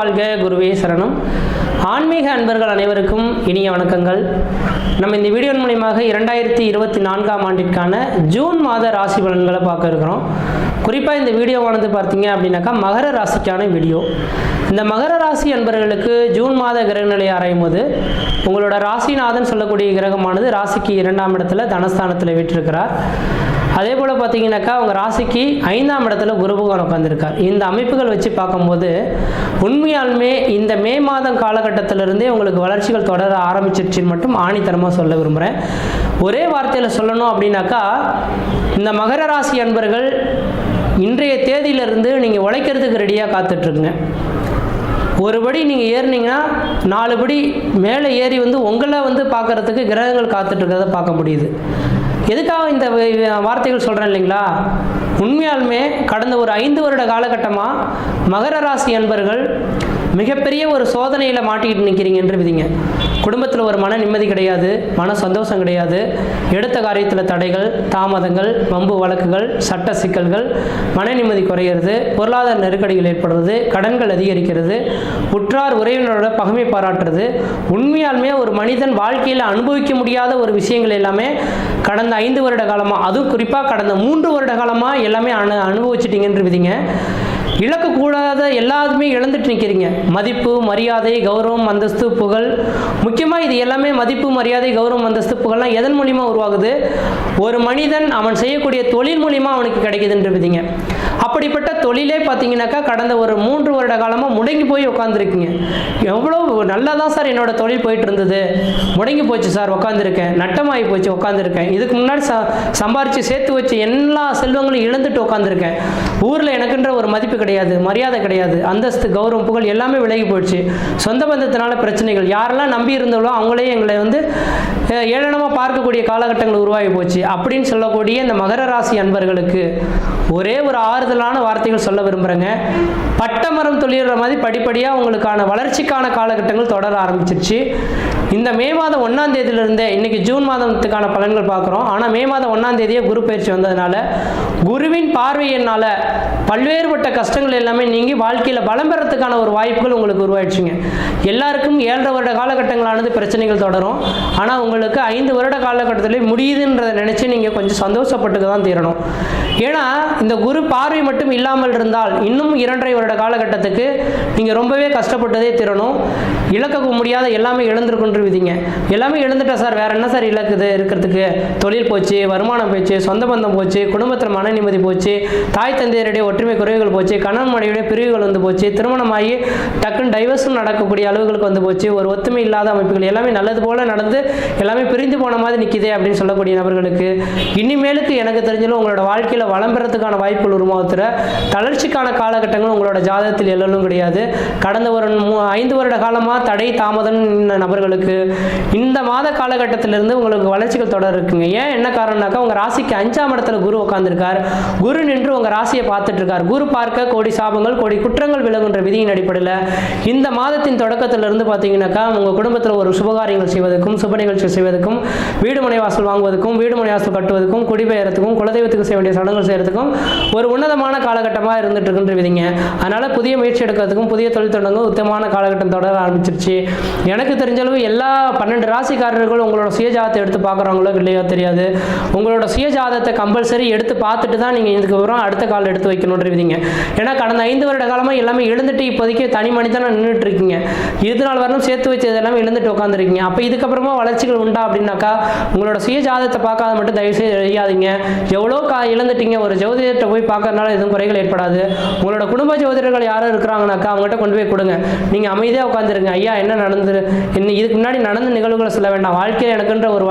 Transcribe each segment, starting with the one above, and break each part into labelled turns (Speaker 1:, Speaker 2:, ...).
Speaker 1: வாழ்க, குருவே சரணம். ஆன்மீக அன்பர்கள் அனைவருக்கும் இனிய வணக்கங்கள். நம்ம இந்த வீடியோ மூலமாக 2024ஆம் ஆண்டிற்கான ஜூன் மாத ராசி பலன்களை பார்க்க இருக்கிறோம். குறிப்பாக இந்த வீடியோவானது பார்த்தீங்க அப்படின்னாக்கா மகர ராசிக்கான வீடியோ. இந்த மகர ராசி அன்பர்களுக்கு ஜூன் மாத கிரகநிலை ஆராயும் போது உங்களோட ராசிநாதன் சொல்லக்கூடிய கிரகமானது ராசிக்கு 2ஆம் இடத்துல தனஸ்தானத்தில் வீற்றிருக்கிறார். அதே போல் பார்த்தீங்கன்னாக்கா உங்கள் ராசிக்கு 5ஆம் இடத்துல குரு பகவான் உட்காந்துருக்கார். இந்த அமைப்புகள் வச்சு பார்க்கும்போது உண்மையாலுமே இந்த மே மாதம் காலகட்டத்திலிருந்தே உங்களுக்கு வளர்ச்சிகள் தொடர ஆரம்பிச்சிருச்சுன்னு மட்டும் ஆணித்தரமாக சொல்ல விரும்புகிறேன். ஒரே வார்த்தையில் சொல்லணும் அப்படின்னாக்கா இந்த மகர ராசி அன்பர்கள் இன்றைய தேதியிலிருந்து நீங்கள் உழைக்கிறதுக்கு ரெடியாக காத்துட்ருக்குங்க. ஒரு படி நீங்கள் ஏறினீங்கன்னா 4 படி மேலே ஏறி உங்களை பார்க்குறதுக்கு கிரகங்கள் காத்துட்ருக்கிறத பார்க்க முடியுது. எதுக்காக இந்த வார்த்தைகள் சொல்கிறேன் இல்லைங்களா? உண்மையாலுமே கடந்த ஒரு 5 வருட காலகட்டமாக மகர ராசி அன்பர்கள் மிகப்பெரிய ஒரு சோதனையில் மாட்டிக்கிட்டு நிற்கிறீங்க என்று விதிங்க. குடும்பத்தில் ஒரு மன நிம்மதி கிடையாது, மன சந்தோஷம் கிடையாது, எடுத்த காரியத்தில் தடைகள், தாமதங்கள், வம்பு வழக்குகள், சட்ட சிக்கல்கள், மன நிம்மதி குறையிறது, பொருளாதார நெருக்கடிகள் ஏற்படுறது, கடன்கள் அதிகரிக்கிறது, உற்றார் உறவினரோட பகைமை பாராட்டுறது. உண்மையாலுமே ஒரு மனிதன் வாழ்க்கையில் அனுபவிக்க முடியாத ஒரு விஷயங்கள் எல்லாமே கடந்த 5 வருட காலமாக, அதுவும் குறிப்பாக கடந்த 3 வருட காலமாக எல்லாமே அனுபவிச்சிட்டிங்கன்னு விதிங்க. இழக்கக்கூடாத எல்லாத்துமே இழந்துட்டு நிற்கிறீங்க. மதிப்பு, மரியாதை, கௌரவம், அந்தஸ்து, புகழ். முக்கியமாக இது எல்லாமே மதிப்பு, மரியாதை, கௌரவம், அந்தஸ்து, புகழ்லாம் எதன் மூலிமா உருவாகுது? ஒரு மனிதன் அவன் செய்யக்கூடிய தொழில் மூலிமா அவனுக்கு கிடைக்குதுன்றதுங்க. அப்படிப்பட்ட தொழிலே பார்த்தீங்கன்னாக்கா கடந்த ஒரு 3 வருட காலமாக முடங்கி போய் உட்காந்துருக்கீங்க. எவ்வளோ நல்லா தான் சார் என்னோட தொழில் போயிட்டு இருந்தது, முடங்கி போச்சு சார், உட்காந்துருக்கேன், நட்டமாகி போச்சு, உட்காந்துருக்கேன், இதுக்கு முன்னாடி சம்பாரித்து சேர்த்து வச்சு எல்லா செல்வங்களும் இழந்துட்டு உட்காந்துருக்கேன், ஊரில் எனக்குன்ற ஒரு மதிப்பு கிடையாது, மரியாதை கிடையாது, அந்தஸ்து, கௌரவம், புகழ் எல்லாமே விலகி போயிடுச்சு, சொந்த பந்தத்தினால பிரச்சனைகள், யாரெல்லாம் நம்பி இருந்தாலோ அவங்களே எங்களை ஏளனமாக பார்க்கக்கூடிய காலகட்டங்கள் உருவாகி போச்சு அப்படின்னு சொல்லக்கூடிய இந்த மகர ராசி அன்பர்களுக்கு ஒரே ஒரு ஆறுதலான வார்த்தைகள் சொல்ல விரும்புகிறேங்க. பட்டமரம் தொழிற மாதிரி படிப்படியாக உங்களுக்கான வளர்ச்சிக்கான காலகட்டங்கள் தொடர ஆரம்பிச்சிருச்சு. இந்த மே மாதம் 1ஆம் தேதியிலிருந்தே, இன்னைக்கு ஜூன் மாதத்துக்கான பலன்கள் பார்க்குறோம், ஆனால் மே மாதம் 1ஆம் தேதியே குரு பயிற்சி வந்ததுனால குருவின் பார்வையினால் பல்வேறுபட்ட கஷ்டங்கள் எல்லாமே நீங்கி வாழ்க்கையில் பலம் பெறத்துக்கான ஒரு வாய்ப்புகள் உங்களுக்கு உருவாயிடுச்சுங்க. எல்லாருக்கும் 7.5 வருட காலகட்டங்களானது பிரச்சனைகள் தொடரும். ஆனால் உங்களுக்கு 5 வருட காலகட்டத்திலே முடியுதுன்றதை நினச்சி நீங்கள் கொஞ்சம் சந்தோஷப்பட்டுக்க தான் தீரணும். ஏன்னா இந்த குரு பார்வை மட்டும் இல்லாமல் இருந்தால் இன்னும் 2.5 வருட காலகட்டத்துக்கு நீங்கள் ரொம்பவே கஷ்டப்பட்டதே தீரணும். இழக்க முடியாத எல்லாமே இழந்திருக்குன்ற விதிங்க. எல்லாமே இழந்துட்டா சார், வேற என்ன சார் இழக்குது இருக்கிறதுக்கு? தொழில் போச்சு, வருமானம் போச்சு, சொந்த பந்தம் போச்சு, குடும்பத்தில் மன நிம்மதி போச்சு, தாய் தந்தையருடைய ஒற்றுமை குறைவுகள் போச்சு, கணவன் மனைவியுடைய பிரிவுகள் போச்சு, திருமணமாகி டக்குன்னு டைவர்ஸும் நடக்கக்கூடிய அளவுகளுக்கு போச்சு, ஒரு ஒத்துமை இல்லாத அமைப்புகள் எல்லாமே நல்லது போல நடந்து எல்லாமே பிரிந்து போன மாதிரி நிற்கிதே அப்படின்னு சொல்லக்கூடிய நபர்களுக்கு இனிமேலுக்கு எனக்கு தெரிஞ்சாலும் உங்களோட வாழ்க்கையில் வளம் பெறத்துக்கான வாய்ப்புகள் உருவாகுற தளர்ச்சிக்கான காலகட்டங்கள் உங்களோட ஜாதகத்தில் எல்லாம் கிடையாது. கடந்த ஒரு 5 வருட காலமாக தடை தாமதம் நபர்களுக்கு இந்த மாத காலகட்டத்திலிருந்து உங்களுக்கு வளர்ச்சிகள் தொடர் இருக்குங்க. ஏன் என்ன காரணம்னாக்கா உங்கள் ராசிக்கு 5ஆம் இடத்துல குரு உட்காந்துருக்கார். குரு நின்று உங்கள் ராசியை பார்த்துட்டு இருக்கார். குரு பார்க்க கோடி சாபங்கள், கோடி குற்றங்கள் விலகுன்ற விதியின் அடிப்படையில் இந்த மாதத்தின் தொடக்கத்திலிருந்து பார்த்தீங்கன்னாக்கா உங்கள் குடும்பத்தில் ஒரு சுபகாரியங்கள் செய்வதற்கும், சுப நிகழ்ச்சி செய்வதற்கும், வீடு மனை வாசல் வாங்குவதற்கும், வீடு மனை வாசல் கட்டுவதற்கும், குடிபெயர்த்துக்கும், குலதெய்வத்துக்கு செய்ய வேண்டிய சடங்குகள் செய்யறதுக்கும் ஒரு உன்னதமான காலகட்டமாக இருந்துட்டு இருக்குன்ற விதிங்க. அதனால புதிய முயற்சி எடுக்கிறதுக்கும், புதிய தொழில் தொடங்கும் உத்தமமான காலகட்டம் தொடர ஆரம்பிச்சிருச்சு. எனக்கு தெரிஞ்சளவு எல்லா 12 ராசிக்காரர்கள் உங்களோட சுயஜாதத்தை எடுத்து பார்க்குறவங்களோ இல்லையோ தெரியாது. உங்களோட சுயஜாதத்தை கம்பல்சரி எடுத்து பார்த்துட்டு தான் நீங்கள் இதுக்கப்புறம் அடுத்த காலம் எடுத்து வைக்கணுன்ற விதிங்க. ஏன்னா கடந்த 5 வருட காலமாக எல்லாமே இழந்துட்டு இப்போதைக்கு தனி மனிதனாக நின்றுட்டு இருக்கீங்க. 20 நாள் வரணும் சேர்த்து வச்சது எல்லாமே இழந்துட்டு உட்காந்துருக்கீங்க. அப்போ இதுக்கப்புறமா வளர்ச்சிகள் உண்டா அப்படின்னாக்கா உங்களோட சுயஜாதத்தை பார்க்காத மட்டும் தயவுசெய்து செய்யாதீங்க. எவ்வளோ இழந்துட்டீங்க, ஒரு ஜோதிடத்தை போய் பார்க்கறதுனால எதுவும் குறைகள் ஏற்படாது. உங்களோட குடும்ப ஜோதிடர்கள் யாரும் இருக்கிறாங்கனாக்கா அவங்ககிட்ட கொண்டு போய் கொடுங்க. நீங்கள் அமைதியாக உட்காந்துருங்க. ஐயா என்ன நடந்தது, இதுக்கு முன்னாடி நடந்த நிகழ்வுகளை சொல்ல வேண்டாம், வாழ்க்கையில் எனக்குன்ற ஒரு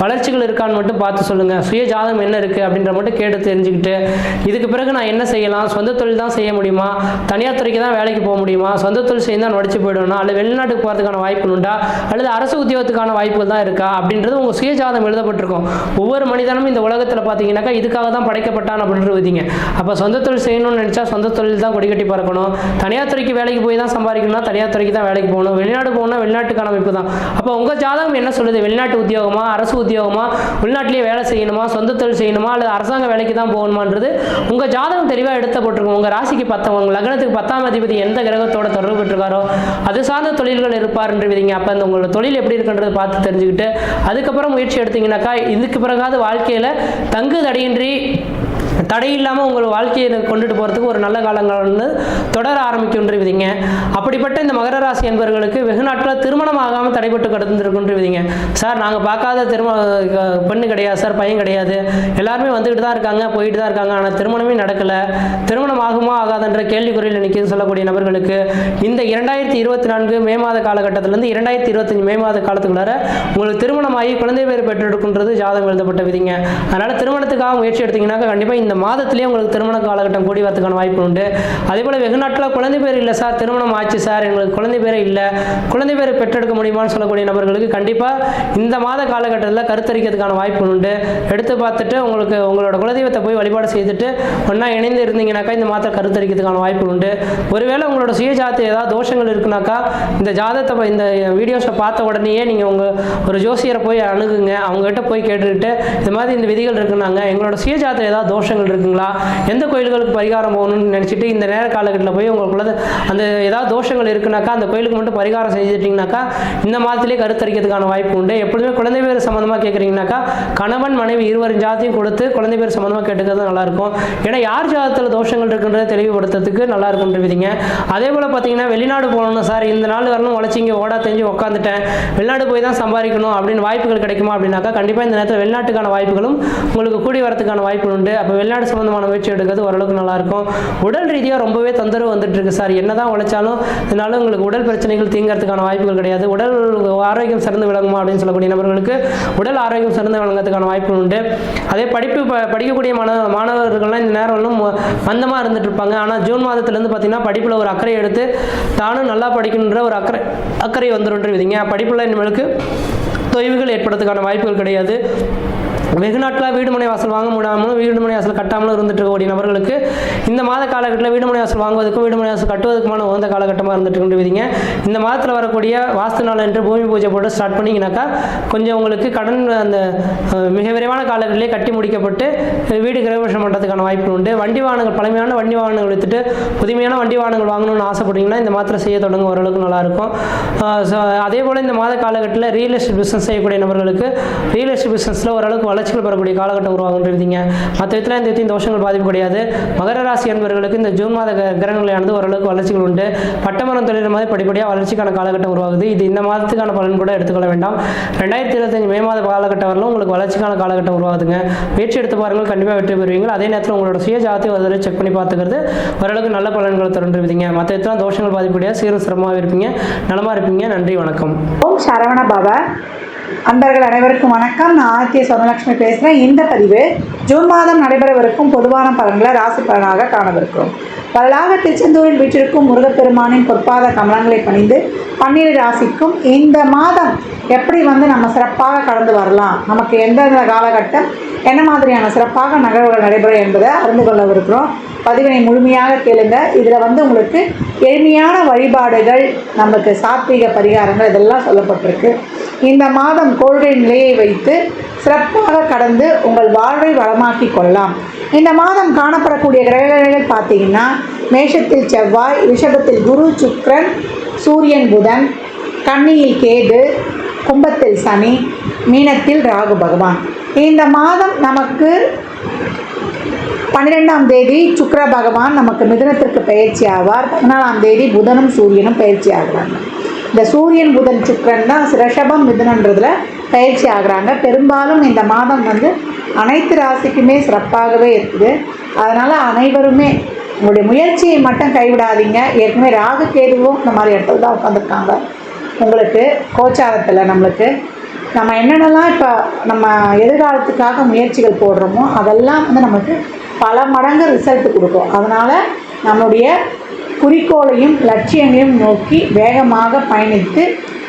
Speaker 1: வளர்ச்சிகள் இருக்கான்னு மட்டும் பார்த்து சொல்லுங்கள். சுய ஜாதகம் என்ன இருக்குது அப்படின்ற மட்டும் கேட்டு தெரிஞ்சுக்கிட்டு இதுக்கு பிறகு நான் என்ன செய்யலாம், சொந்த தொழில் தான் செய்ய முடியுமா, தனியார் துறைக்கு தான் வேலைக்கு போக முடியுமா, சொந்த தொழில் செய்ய தான் நுழைச்சி போயிடணும், அல்லது வெளிநாட்டுக்கு போகிறதுக்கான வாய்ப்பு உண்டா, அல்லது அரசு உத்தியோகத்துக்கான வாய்ப்புகள் தான் இருக்கா அப்படின்றது உங்கள் சுய ஜாதகம் எழுதப்பட்டிருக்கும். ஒவ்வொரு மனிதனும் இந்த உலகத்தில் பார்த்தீங்கன்னாக்கா இதுக்காக தான் படைக்கப்பட்டான் அப்படின்ற விதிங்க. அப்போ சொந்த தொழில் செய்யணும்னு நினச்சா சொந்த தொழில் தான் கொடிக்கட்டி பறக்கணும். தனியார் துறைக்கு வேலைக்கு போய் தான் சம்பாதிக்கணும்னா தனியார் துறைக்கு தான் வேலைக்கு போகணும். வெளிநாடு போகணும்னா வெளிநாட்டுக்கான அமைப்பு தான். அப்போ உங்கள் ஜாதகம் என்ன சொல்லுது? வெளிநாட்டு உத்தியோகமா, அரசு உத்தியோகமா, உள்நாட்டிலேயே வேலை செய்யணுமா, சொந்த தொழில் செய்யணுமா, அல்லது அரசாங்க வேலைக்கு தான் போகணுமான்றது உங்கள் ஜாதகம் தெளிவாக எடுத்தப்பட்டிருக்கும். உங்கள் ராசிக்கு உங்கள் லக்னத்துக்கு 10ஆம் அதிபதி எந்த கிரகத்தோட தொடர்பு பெற்றிருக்காரோ அது சார்ந்த தொழில்கள் இருப்பார்ன்றீங்க. அப்போ அந்த உங்களோட தொழில் எப்படி இருக்குன்றதை பார்த்து தெரிஞ்சுக்கிட்டு அதுக்கப்புறம் முயற்சி எடுத்தீங்கன்னாக்கா இதுக்கு பிறகாவது வாழ்க்கையில் தங்கு தடையில்லாமல் உங்கள் வாழ்க்கையை கொண்டுட்டு போகிறதுக்கு ஒரு நல்ல காலங்கள் வந்து தொடர ஆரம்பிக்கின்றீங்க. அப்படிப்பட்ட இந்த மகர ராசி என்பவர்களுக்கு வெகு நாட்களில் திருமணம் ஆகாமல் தடைப்பட்டு கிடந்துருக்குன்றீங்க. சார் நாங்கள் பார்க்காத பெண்ணு கிடையாது சார், பையன் கிடையாது, எல்லாருமே வந்துக்கிட்டு தான் இருக்காங்க, போயிட்டு தான் இருக்காங்க, ஆனால் திருமணமே நடக்கலை, திருமணம் ஆகுமா ஆகாதுன்ற கேள்விக்குறியில் நிற்கிது சொல்லக்கூடிய நபர்களுக்கு இந்த 2024 மே மாத காலகட்டத்திலேருந்து 2025 மே மாத காலத்துக்குள்ளார உங்களுக்கு திருமணமாகி குழந்தை பேர் பெற்றெடுக்கின்றது ஜாதகம் எழுதப்பட்ட விதிங்க. அதனால் திருமணத்துக்காக முயற்சி எடுத்தீங்கன்னாக்கா கண்டிப்பாக இந்த மாதத்திலேயே உங்களுக்கு திருமண காலகட்டம் கூடி வரதுக்கான வாய்ப்பு உண்டு. அதே போல் வெகு நாட்டில் குழந்தை பேர் இல்லை சார், திருமணம் ஆச்சு சார், எங்களுக்கு குழந்தை பேரே இல்லை, குழந்தை பேரை பெற்றெடுக்க முடியுமான்னு சொல்லக்கூடிய நபர்களுக்கு கண்டிப்பாக இந்த மாத காலகட்டத்தில் கருத்தரிக்கிறதுக்கான வாய்ப்பு உண்டு. எடுத்து பார்த்துட்டு உங்களோட குலதெய்வத்தை போய் வழிபாடு செய்துட்டு ஒன்றா இணைந்து இருந்தீங்கன்னாக்கா இந்த மாதம் கருத்தரிக்கிறதுக்கான வாய்ப்பு உண்டு. ஒருவேளை உங்களோட சுயஜாதத்தை ஏதாவது தோஷங்கள் இருக்குனாக்கா இந்த ஜாதகத்தை இந்த வீடியோஸை பார்த்த உடனேயே நீங்கள் ஒரு ஜோசியரை போய் அணுகுங்க, அவங்ககிட்ட போய் கேட்டுக்கிட்டு இது மாதிரி இந்த விதிகள் இருக்குனாங்க, எங்களோட சுயஜாதத்தை ஏதாவது தோஷங்கள் இருக்குங்களா, எந்த கோயில்களுக்கு பரிகாரம் போகணும்னு நினச்சிட்டு இந்த நேர காலகட்டத்தில் போய் உங்களுக்குள்ள அந்த ஏதாவது தோஷங்கள் இருக்குனாக்கா அந்த கோயிலுக்கு மட்டும் பரிகாரம் செஞ்சுட்டிங்கனாக்கா இந்த மாதத்திலே கருத்தரிக்கிறதுக்கான வாய்ப்பு உண்டு. எப்பொழுதுமே குழந்தை பேர் சம்மந்தமாக கேட்குறீங்கனாக்கா கணவன் மனைவி இருவரும் ஜாதத்தையும் கொடுத்து குழந்தை பேர் சம்மந்தமாக கேட்டுக்கிறது நல்லாயிருக்கும். ஏன்னா யார் ஜாதகத்தில் தோஷங்கள் இருக்குன்றதை தெளிவுபடுத்துறதுக்கு நல்லா இருக்குன்றவிதிங்க. அதே போல் பார்த்தீங்கன்னா வெளிநாடு போகணும் சார், இந்த நாள் வரணும் உழைச்சி இங்கே ஓடா தெரிஞ்சு உட்காந்துட்டேன், வெளிநாடு போய் தான் சம்பாதிக்கணும் அப்படின்னு வாய்ப்புகள் கிடைக்குமா அப்படின்னாக்கா கண்டிப்பாக இந்த நேரத்தில் வெளிநாட்டுக்கான வாய்ப்புகளும் உங்களுக்கு கூடி வரதுக்கான வாய்ப்பு உண்டு. அப்போ வெளிநாடு சம்பந்தமான முயற்சி எடுக்கிறது ஓரளவுக்கு நல்லாயிருக்கும். உடல் ரீதியாக ரொம்பவே தொந்தரவு வந்துட்டு இருக்கு சார், என்னதான் உழைச்சாலும் இதனால உங்களுக்கு உடல் பிரச்சனைகள் தீங்கிறதுக்கான வாய்ப்புகள் கிடையாது, உடல் ஆரோக்கியம் சிறந்து விளங்குமா அப்படின்னு சொல்லக்கூடிய நபர்களுக்கு உடல் ஆரோக்கியம் சிறந்து விளங்குறதுக்கான வாய்ப்புகள் உண்டு. அதே படிக்கக்கூடிய மாணவர்கள்லாம் இந்த நேரம் மந்தமாக இருந்துட்டு இருப்பாங்க. ஆனால் ஜூன் மாதத்துலேருந்து பார்த்தீங்கன்னா படிப்பில் ஒரு அக்கறை எடுத்து தானும் நல்லா படிக்கணுன்ற ஒரு அக்கறை வந்துருன்றீங்க. படிப்பில் இனிமேலுக்கு தொய்வுகள் ஏற்படுறதுக்கான வாய்ப்புகள் கிடையாது. வெகு நாட்களாக வீடு மனை வாசல் வாங்க முடியாமலும் வீடு மனை வாசல் கட்டாமலும் இருந்துட்டு இருக்கக்கூடிய நபர்களுக்கு இந்த மாத காலகட்டத்தில் வீடு மனை வாசல் வாங்குவதற்கும் வீடு மனை வாசல் கட்டுவதற்குமான உகந்த காலகட்டமாக இருந்துட்டு கொண்டுவிங்க. இந்த மாதத்தில் வரக்கூடிய வாஸ்து நாள் என்று பூமி பூஜை போட்டு ஸ்டார்ட் பண்ணிங்கனாக்கா கொஞ்சம் உங்களுக்கு கடன் அந்த மிக விரைவான காலகட்டத்திலே கட்டி முடிக்கப்பட்டு வீடு கிரகபிரவேசம் பண்ணுறதுக்கான வாய்ப்பு உண்டு. வண்டி வாகனங்கள் பழமையான வண்டி வாகனங்கள் எடுத்துட்டு புதுமையான வண்டி வாகனங்கள் வாங்கணும்னு ஆசைப்பட்டீங்கன்னா இந்த மாதத்தில் செய்ய தொடங்க ஓரளவுக்கு நல்லாயிருக்கும். அதே போல் இந்த மாத காலகட்டத்தில் ரியல் எஸ்டேட் பிஸ்னஸ் செய்யக்கூடிய நபர்களுக்கு ரியல் எஸ்டேட் பிஸ்னஸில் ஓரளவுக்கு வளர்ச்சிகள் பெறக்கூடிய காலகட்டம் உருவாகுன்றீங்க. மற்ற விதத்தில் இந்த விதத்தின் தோஷங்கள் பாதிப்பு கிடையாது. மகர ராசி என்பவர்களுக்கு இந்த ஜூன் மாத கிரகங்களானது ஓரளவுக்கு வளர்ச்சிகள் உண்டு. பட்டமரம் தொழில் மாதிரி படிப்படியாக வளர்ச்சிக்கான காலகட்டம் உருவாகுது. இது இந்த மாதத்துக்கான பலன் கூட எடுத்துக்கொள்ள வேண்டாம். 2025 மே மாத காலகட்டம் வரலும் உங்களுக்கு வளர்ச்சிக்கான காலகட்டம் உருவாகுதுங்க. முயற்சி எடுத்து பாருங்கள், கண்டிப்பாக வெற்றி பெறுவீங்க. அதே நேரத்தில் உங்களோட சுய ஜாதத்தை ஒரு தடவை செக் பண்ணி பார்த்துக்கிறது ஓரளவுக்கு நல்ல பலன்களை தருன்றீங்க. மற்ற விதத்தில் தோஷங்கள் பாதிப்பு கிடையாது. சீரும் சிரமமாக இருப்பீங்க, நலமாக இருப்பீங்க. நன்றி, வணக்கம்.
Speaker 2: ஓம் சரவண பாபா. அன்பர்கள் அனைவருக்கும் வணக்கம். நான் ஆர்த்தி சொர்ணலட்சுமி பேசுகிறேன். இந்த பதிவு ஜூன் மாதம் நடைபெறவிருக்கும் பொதுவான பலன்களை ராசி பலனாக காணவிருக்கிறோம். வரலாக திருச்செந்தூரில் வீற்றிருக்கும் முருகப்பெருமானின் பொற்பாத கமலங்களை பணிந்து 12 ராசிக்கும் இந்த மாதம் எப்படி நம்ம சிறப்பாக கடந்து வரலாம், நமக்கு எந்தெந்த காலகட்டம் என்ன மாதிரியான சிறப்பாக நகர்வுகள் நடைபெறும் என்பதை அறிந்து கொள்ளவிருக்கிறோம். பதிவினை முழுமையாக கேளுங்க. இதில் உங்களுக்கு எளிமையான வழிபாடுகள், நமக்கு சாத்வீக பரிகாரங்கள் இதெல்லாம் சொல்லப்பட்டிருக்கு. இந்த மாதம் கோள்கை நிலையை வைத்து சிறப்பாக கடந்து உங்கள் வாழ்வை வளமாக்கி கொள்ளலாம். இந்த மாதம் காணப்படக்கூடிய கிரகங்கள் பார்த்தீங்கன்னா மேஷத்தில் செவ்வாய், ரிஷபத்தில் குரு சுக்கிரன், சூரியன் புதன், கன்னியில் கேது, கும்பத்தில் சனி, மீனத்தில் ராகு பகவான். இந்த மாதம் நமக்கு 12ஆம் தேதி சுக்கிர பகவான் நமக்கு மிதுனத்திற்கு பயிற்சி ஆவார். 14ஆம் தேதி புதனும் சூரியனும் பயிற்சி ஆகிறாங்க. இந்த சூரியன் புதன் சுக்கிரன் தான் ரிஷபம் மிதுனன்றதில் பயிற்சி ஆகிறாங்க. பெரும்பாலும் இந்த மாதம் அனைத்து ராசிக்குமே சிறப்பாகவே இருக்குது. அதனால் அனைவருமே உங்களுடைய முயற்சியை மட்டும் கைவிடாதீங்க. ஏற்கனவே ராகு கேதுவும் இந்த மாதிரி இடத்துல தான் உட்காந்துருக்காங்க. உங்களுக்கு கோச்சாரத்தில் நம்ம என்னென்னலாம் இப்போ நம்ம எதிர்காலத்துக்காக முயற்சிகள் போடுறோமோ அதெல்லாம் நமக்கு பல மடங்கு ரிசல்ட் கொடுக்கும். அதனால் நம்முடைய குறிக்கோளையும் லட்சியங்களையும் நோக்கி வேகமாக பயணித்து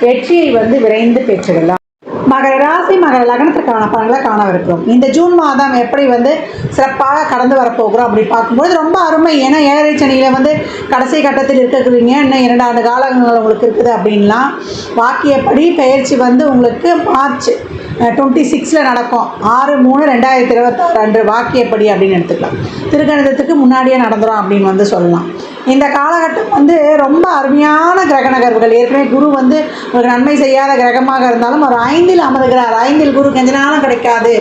Speaker 2: வெற்றியை விரைந்து பெற்றிடலாம். மகர ராசி மகர லக்னத்திற்கான பலன்களை காணவிருக்கிறோம். இந்த ஜூன் மாதம் எப்படி சிறப்பாக கடந்து வரப்போகிறோம் அப்படி பார்க்கும்போது ரொம்ப அருமை. ஏன்னா 7 சனியில் கடைசி கட்டத்தில் இருக்கிறீங்க. இன்னும் 2 ஆண்டு காலங்கள் உங்களுக்கு இருக்குது அப்படின்லாம் வாக்கியப்படி பயிற்சி உங்களுக்கு மார்ச் 26 நடக்கும். 6/3/2026 அன்று வாக்கியப்படி அப்படின்னு எடுத்துக்கலாம். திருக்கணிதத்துக்கு முன்னாடியே நடந்துடும் அப்படின்னு சொல்லலாம். இந்த காலகட்டம் ரொம்ப அருமையான கிரக நகர்வுகள். ஏற்கனவே குரு உங்களுக்கு நன்மை செய்யாத கிரகமாக இருந்தாலும் ஒரு 5ல் அமர்கிறார். 5ல் குரு கொஞ்ச நாளும் கிடைக்காது.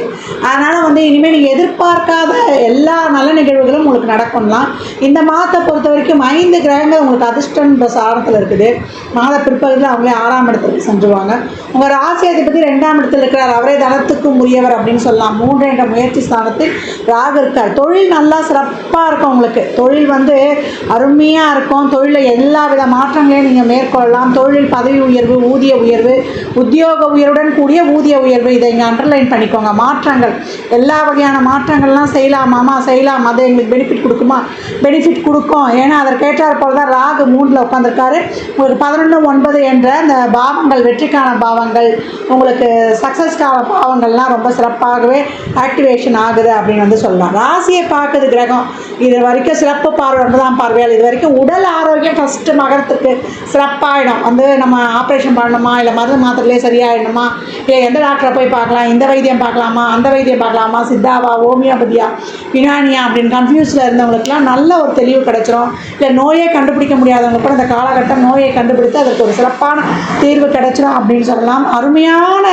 Speaker 2: அதனால் இனிமேல் நீங்கள் எதிர்பார்க்காத எல்லா நல்ல நிகழ்வுகளும் உங்களுக்கு நடக்கும்லாம். இந்த மாதத்தை பொறுத்த வரைக்கும் 5 கிரகங்கள் உங்களுக்கு அதிர்ஷ்டன்ற சாரத்தில் இருக்குது. மாத பிற்பகுதியில் அவங்களே 6ஆம் இடத்துக்கு சென்றுவாங்க. உங்கள் ராசி அதிபதி 2ஆம் இடத்தில் இருக்கிறார். அவரே தனத்துக்கும் உரியவர் அப்படின்னு சொல்லலாம். 3 என்ற முயற்சி ஸ்தானத்தில் ராகு இருக்கார். தொழில் நல்லா சிறப்பாக இருக்கும். உங்களுக்கு தொழில் அருமையாக இருக்கும். தொழிலில் எல்லா வித மாற்றங்களையும் நீங்கள் மேற்கொள்ளலாம். தொழில் பதவி உயர்வு, ஊதிய உயர்வு, உத்தியோக உயர்வுடன் கூடிய ஊதிய உயர்வு, இதை இங்கே அண்டர்லைன் பண்ணிக்கோங்க. மாற்றங்கள், எல்லா வகையான மாற்றங்கள்லாம் செய்யலாமாமா, செய்யலாம். அது எங்களுக்கு பெனிஃபிட் கொடுக்குமா, பெனிஃபிட் கொடுக்கும். ஏன்னா அதற்கேற்றார் போல் தான் ராகு 3ல் உட்காந்துருக்காரு. உங்களுக்கு 11/9 என்ற அந்த பாவங்கள், வெற்றிக்கான பாவங்கள், உங்களுக்கு சக்ஸஸ்க்கான பாவங்கள்லாம் ரொம்ப சிறப்பாகவே ஆக்டிவேஷன் ஆகுது அப்படின்னு சொல்லலாம். ராசியை பார்க்குது கிரகம். இது வரைக்கும் சிறப்பு பார்வை 9ஆம் பார்வையால். இது வரைக்கும் உடல் ஆரோக்கியம் ஃபஸ்ட்டு மகரத்துக்கு சிறப்பாகிடும். நம்ம ஆப்ரேஷன் பண்ணணுமா, இல்லை மருந்து மாத்திரையிலே சரியாயிடணுமா, இல்லை எந்த டாக்டரை போய் பார்க்கலாம், இந்த வைத்தியம் பார்க்கலாமா, அந்த வைத்தியம் பார்க்கலாமா, சித்தாவா, ஹோமியோபதியா, யுனானியா அப்படின்னு கன்ஃபியூஸில் இருந்தவங்களுக்குலாம் நல்ல ஒரு தெளிவு கிடைச்சிரும். இல்லை நோயே கண்டுபிடிக்க முடியாதவங்க கூட இந்த காலகட்டம் நோயை கண்டுபிடித்து அதற்கு ஒரு சிறப்பான தீர்வு கிடைச்சிடும் அப்படின்னு சொல்லலாம். அருமையான